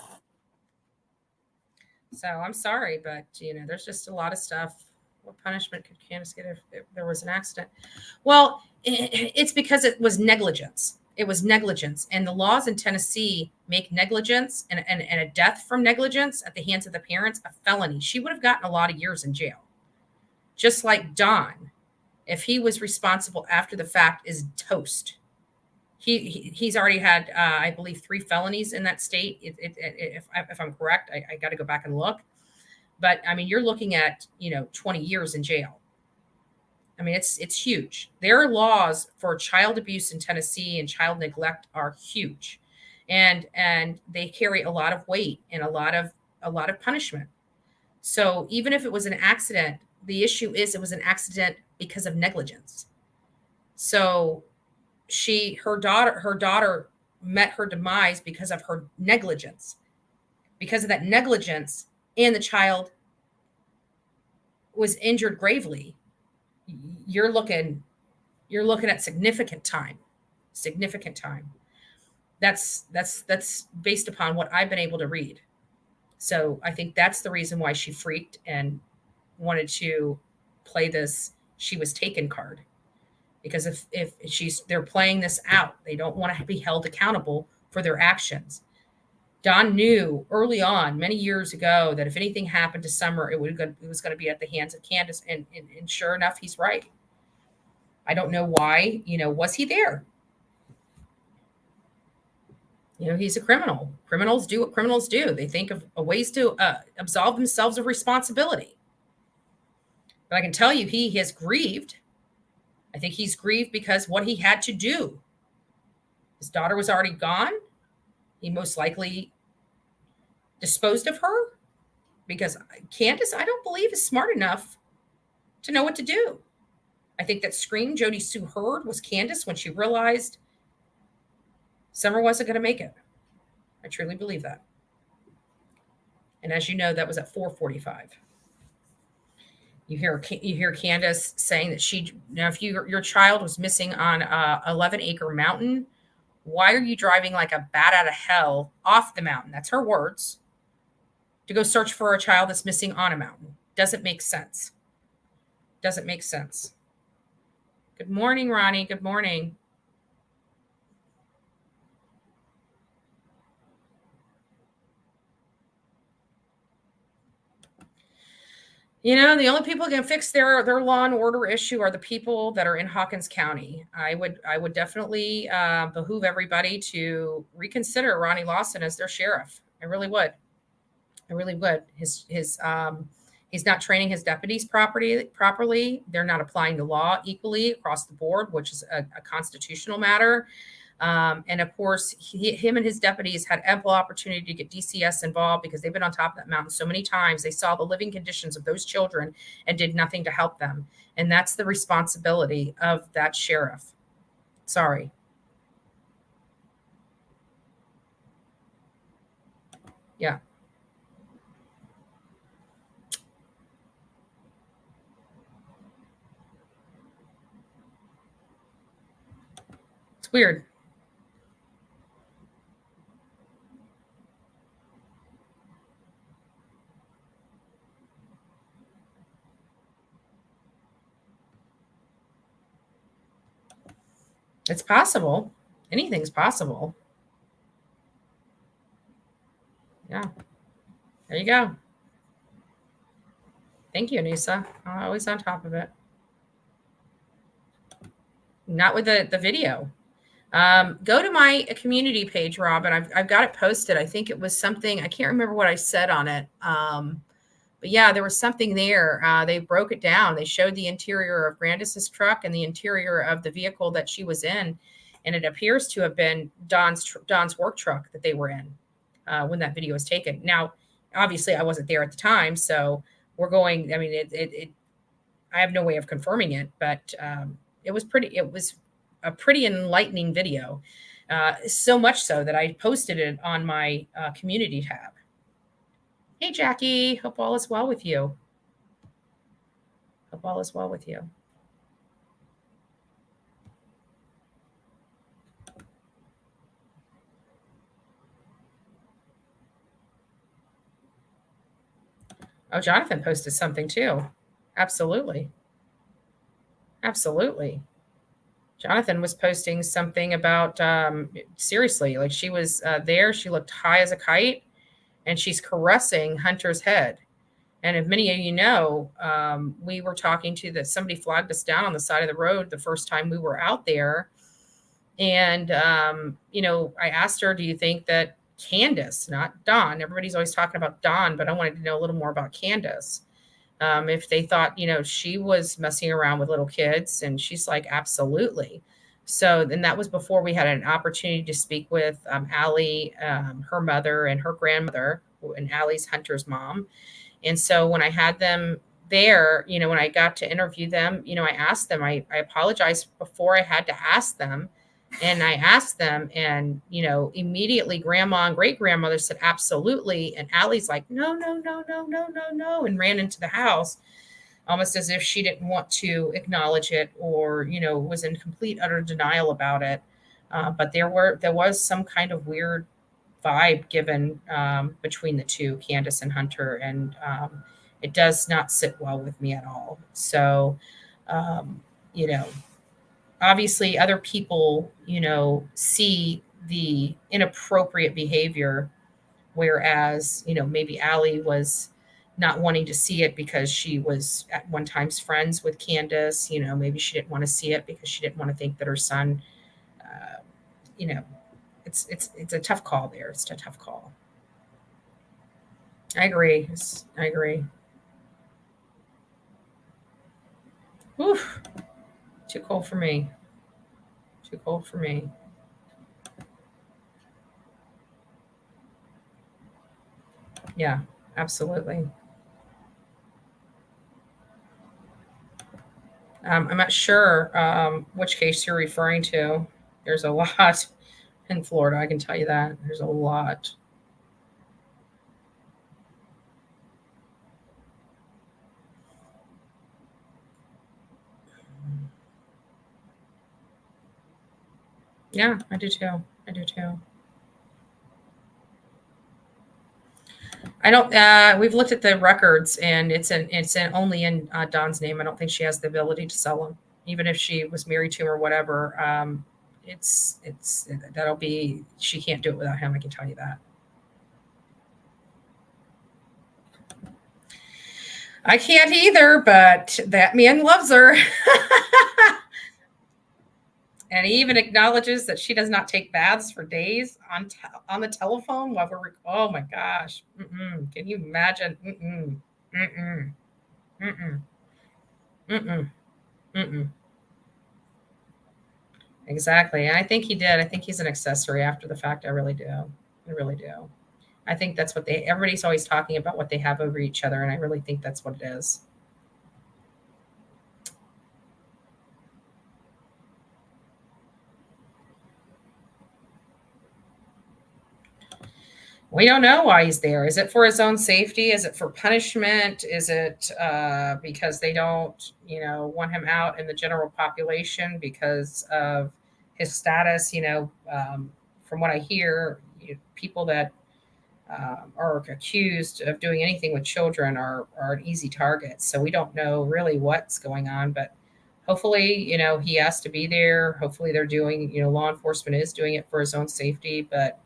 S3: So I'm sorry, but there's just a lot of stuff. What punishment could Candace get if there was an accident? Well, it's because it was negligence. It was negligence. And the laws in Tennessee make negligence and a death from negligence at the hands of the parents a felony. She would have gotten a lot of years in jail. Just like Don, if he was responsible after the fact, is toast. He's already had, I believe, 3 felonies in that state. If I'm correct, I got to go back and look. But I mean, you're looking at 20 years in jail. I mean, it's huge. Their laws for child abuse in Tennessee and child neglect are huge, and they carry a lot of weight and a lot of punishment. So even if it was an accident, the issue is it was an accident because of negligence. So her daughter met her demise because of her negligence. Because of that negligence, and the child was injured gravely, you're looking at significant time. That's based upon what I've been able to read. So I think that's the reason why she freaked and wanted to play this "she was taken" card. Because if they're playing this out, they don't want to be held accountable for their actions. Don knew early on, many years ago, that if anything happened to Summer, it was going to be at the hands of Candace. And sure enough, he's right. I don't know why. Was he there? He's a criminal. Criminals do what criminals do. They think of ways to absolve themselves of responsibility. But I can tell you, he has grieved. I think he's grieved because what he had to do. His daughter was already gone. He most likely disposed of her, because Candace, I don't believe, is smart enough to know what to do. I think that scream Jody Sue heard was Candace when she realized Summer wasn't going to make it. I truly believe that. And as you know, that was at 4:45. You hear Candace saying that if your child was missing on a 11-acre mountain, why are you driving like a bat out of hell off the mountain? That's her words. To go search for a child that's missing on a mountain. Doesn't make sense. Doesn't make sense. Good morning, Ronnie. Good morning. The only people who can fix their law and order issue are the people that are in Hawkins County. I would definitely behoove everybody to reconsider Ronnie Lawson as their sheriff. I really would. He's not training his deputies properly. They're not applying the law equally across the board, which is a constitutional matter. And of course, him and his deputies had ample opportunity to get DCS involved, because they've been on top of that mountain so many times. They saw the living conditions of those children and did nothing to help them. And that's the responsibility of that sheriff. Sorry. Yeah. It's weird. It's possible. Anything's possible. Yeah. There you go. Thank you, Anissa. Always on top of it. Not with the video. Go to my community page, Robin. I've got it posted. I think it was something, I can't remember what I said on it. But yeah, there was something there. They broke it down. They showed the interior of Brandis's truck and the interior of the vehicle that she was in. And it appears to have been Don's work truck that they were in when that video was taken. Now, obviously I wasn't there at the time, so we're going, I mean, I have no way of confirming it, but it was a pretty enlightening video. So much so that I posted it on my community tab. Hey, Jackie, hope all is well with you. Hope all is well with you. Oh, Jonathan posted something too. Absolutely. Absolutely. Jonathan was posting something about, seriously, like she was there. She looked high as a kite and she's caressing Hunter's head. And if many of you know, we were talking to somebody flagged us down on the side of the road the first time we were out there. And, I asked her, do you think that Candace, not Don, everybody's always talking about Don, but I wanted to know a little more about Candace. if they thought, she was messing around with little kids. And she's like, absolutely. So then that was before we had an opportunity to speak with Allie, her mother and her grandmother, and Allie's Hunter's mom. And so when I had them there, when I got to interview them, I asked them, I apologized before I had to ask them. And I asked them, and, immediately grandma and great grandmother said, absolutely. And Allie's like, no, no, no, no, no, no, no, and ran into the house almost as if she didn't want to acknowledge it, or, was in complete, utter denial about it. But there was some kind of weird vibe given between the two, Candace and Hunter. And it does not sit well with me at all. So, you know, obviously other people, see the inappropriate behavior, whereas, maybe Allie was not wanting to see it because she was at one times friends with Candace. Maybe she didn't want to see it because she didn't want to think that her son, you know, it's a tough call there. It's a tough call. I agree. I agree. Oof. Too cold for me. Too cold for me. Yeah, absolutely. I'm not sure which case you're referring to. There's a lot in Florida, I can tell you that. There's a lot. Yeah, I do too. I do too. I don't. We've looked at the records, and it's only in Dawn's name. I don't think she has the ability to sell them, even if she was married to him or whatever. That'll be. She can't do it without him. I can tell you that. I can't either, but that man loves her. And he even acknowledges that she does not take baths for days on the telephone while we're. Oh my gosh! Can you imagine? Exactly. And I think he did. I think he's an accessory after the fact. I really do. I really do. I think that's what everybody's always talking about what they have over each other. And I really think that's what it is. We don't know why he's there. Is it for his own safety? Is it for punishment? Is it because they don't, want him out in the general population because of his status? From what I hear, people that are accused of doing anything with children are an easy target. So we don't know really what's going on, but hopefully, he has to be there. Hopefully they're doing, law enforcement is doing it for his own safety, but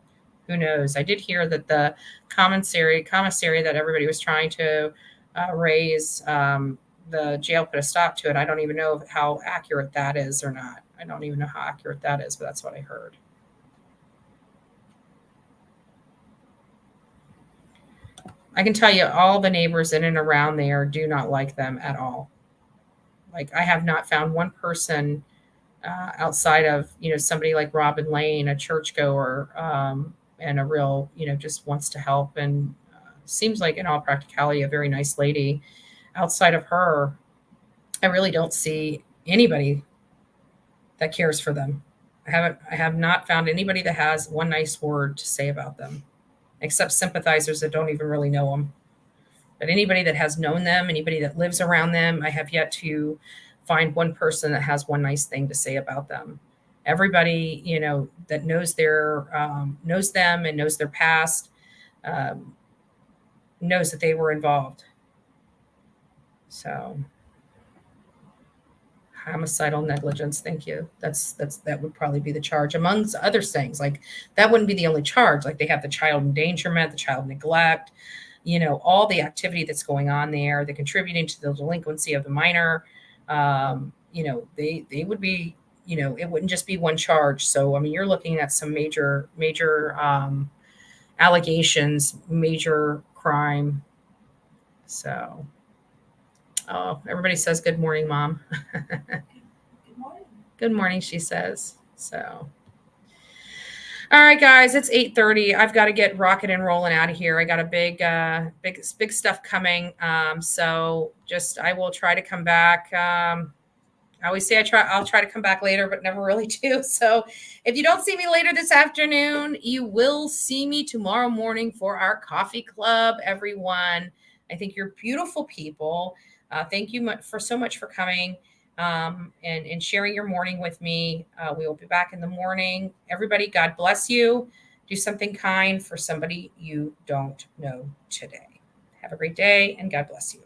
S3: who knows? I did hear that the commissary that everybody was trying to raise, the jail put a stop to it. I don't even know how accurate that is or not. I don't even know how accurate that is, but that's what I heard. I can tell you all the neighbors in and around there do not like them at all. Like, I have not found one person outside of, somebody like Robin Lane, a churchgoer, and a real, just wants to help, and seems like in all practicality a very nice lady. Outside of her, I really don't see anybody that cares for them. I have not found anybody that has one nice word to say about them, except sympathizers that don't even really know them. But anybody that has known them, anybody that lives around them, I have yet to find one person that has one nice thing to say about them. Everybody, that knows knows them and knows their past, knows that they were involved. So, homicidal negligence. Thank you. That would probably be the charge, amongst other things. Like, that wouldn't be the only charge. Like, they have the child endangerment, the child neglect, all the activity that's going on there, the contributing to the delinquency of the minor. They would be. It wouldn't just be one charge. So, I mean, you're looking at some major allegations, major crime. So, Oh, everybody says good morning, Mom.
S1: Good morning.
S3: Good morning, she says. So, all right, guys, it's 8:30. I've got to get rocking and rolling out of here. I got a big stuff coming. So just I will try to come back. I always say I'll try to come back later, but never really do. So if you don't see me later this afternoon, you will see me tomorrow morning for our coffee club, everyone. I think you're beautiful people. Thank you for so much for coming and sharing your morning with me. We will be back in the morning. Everybody, God bless you. Do something kind for somebody you don't know today. Have a great day and God bless you.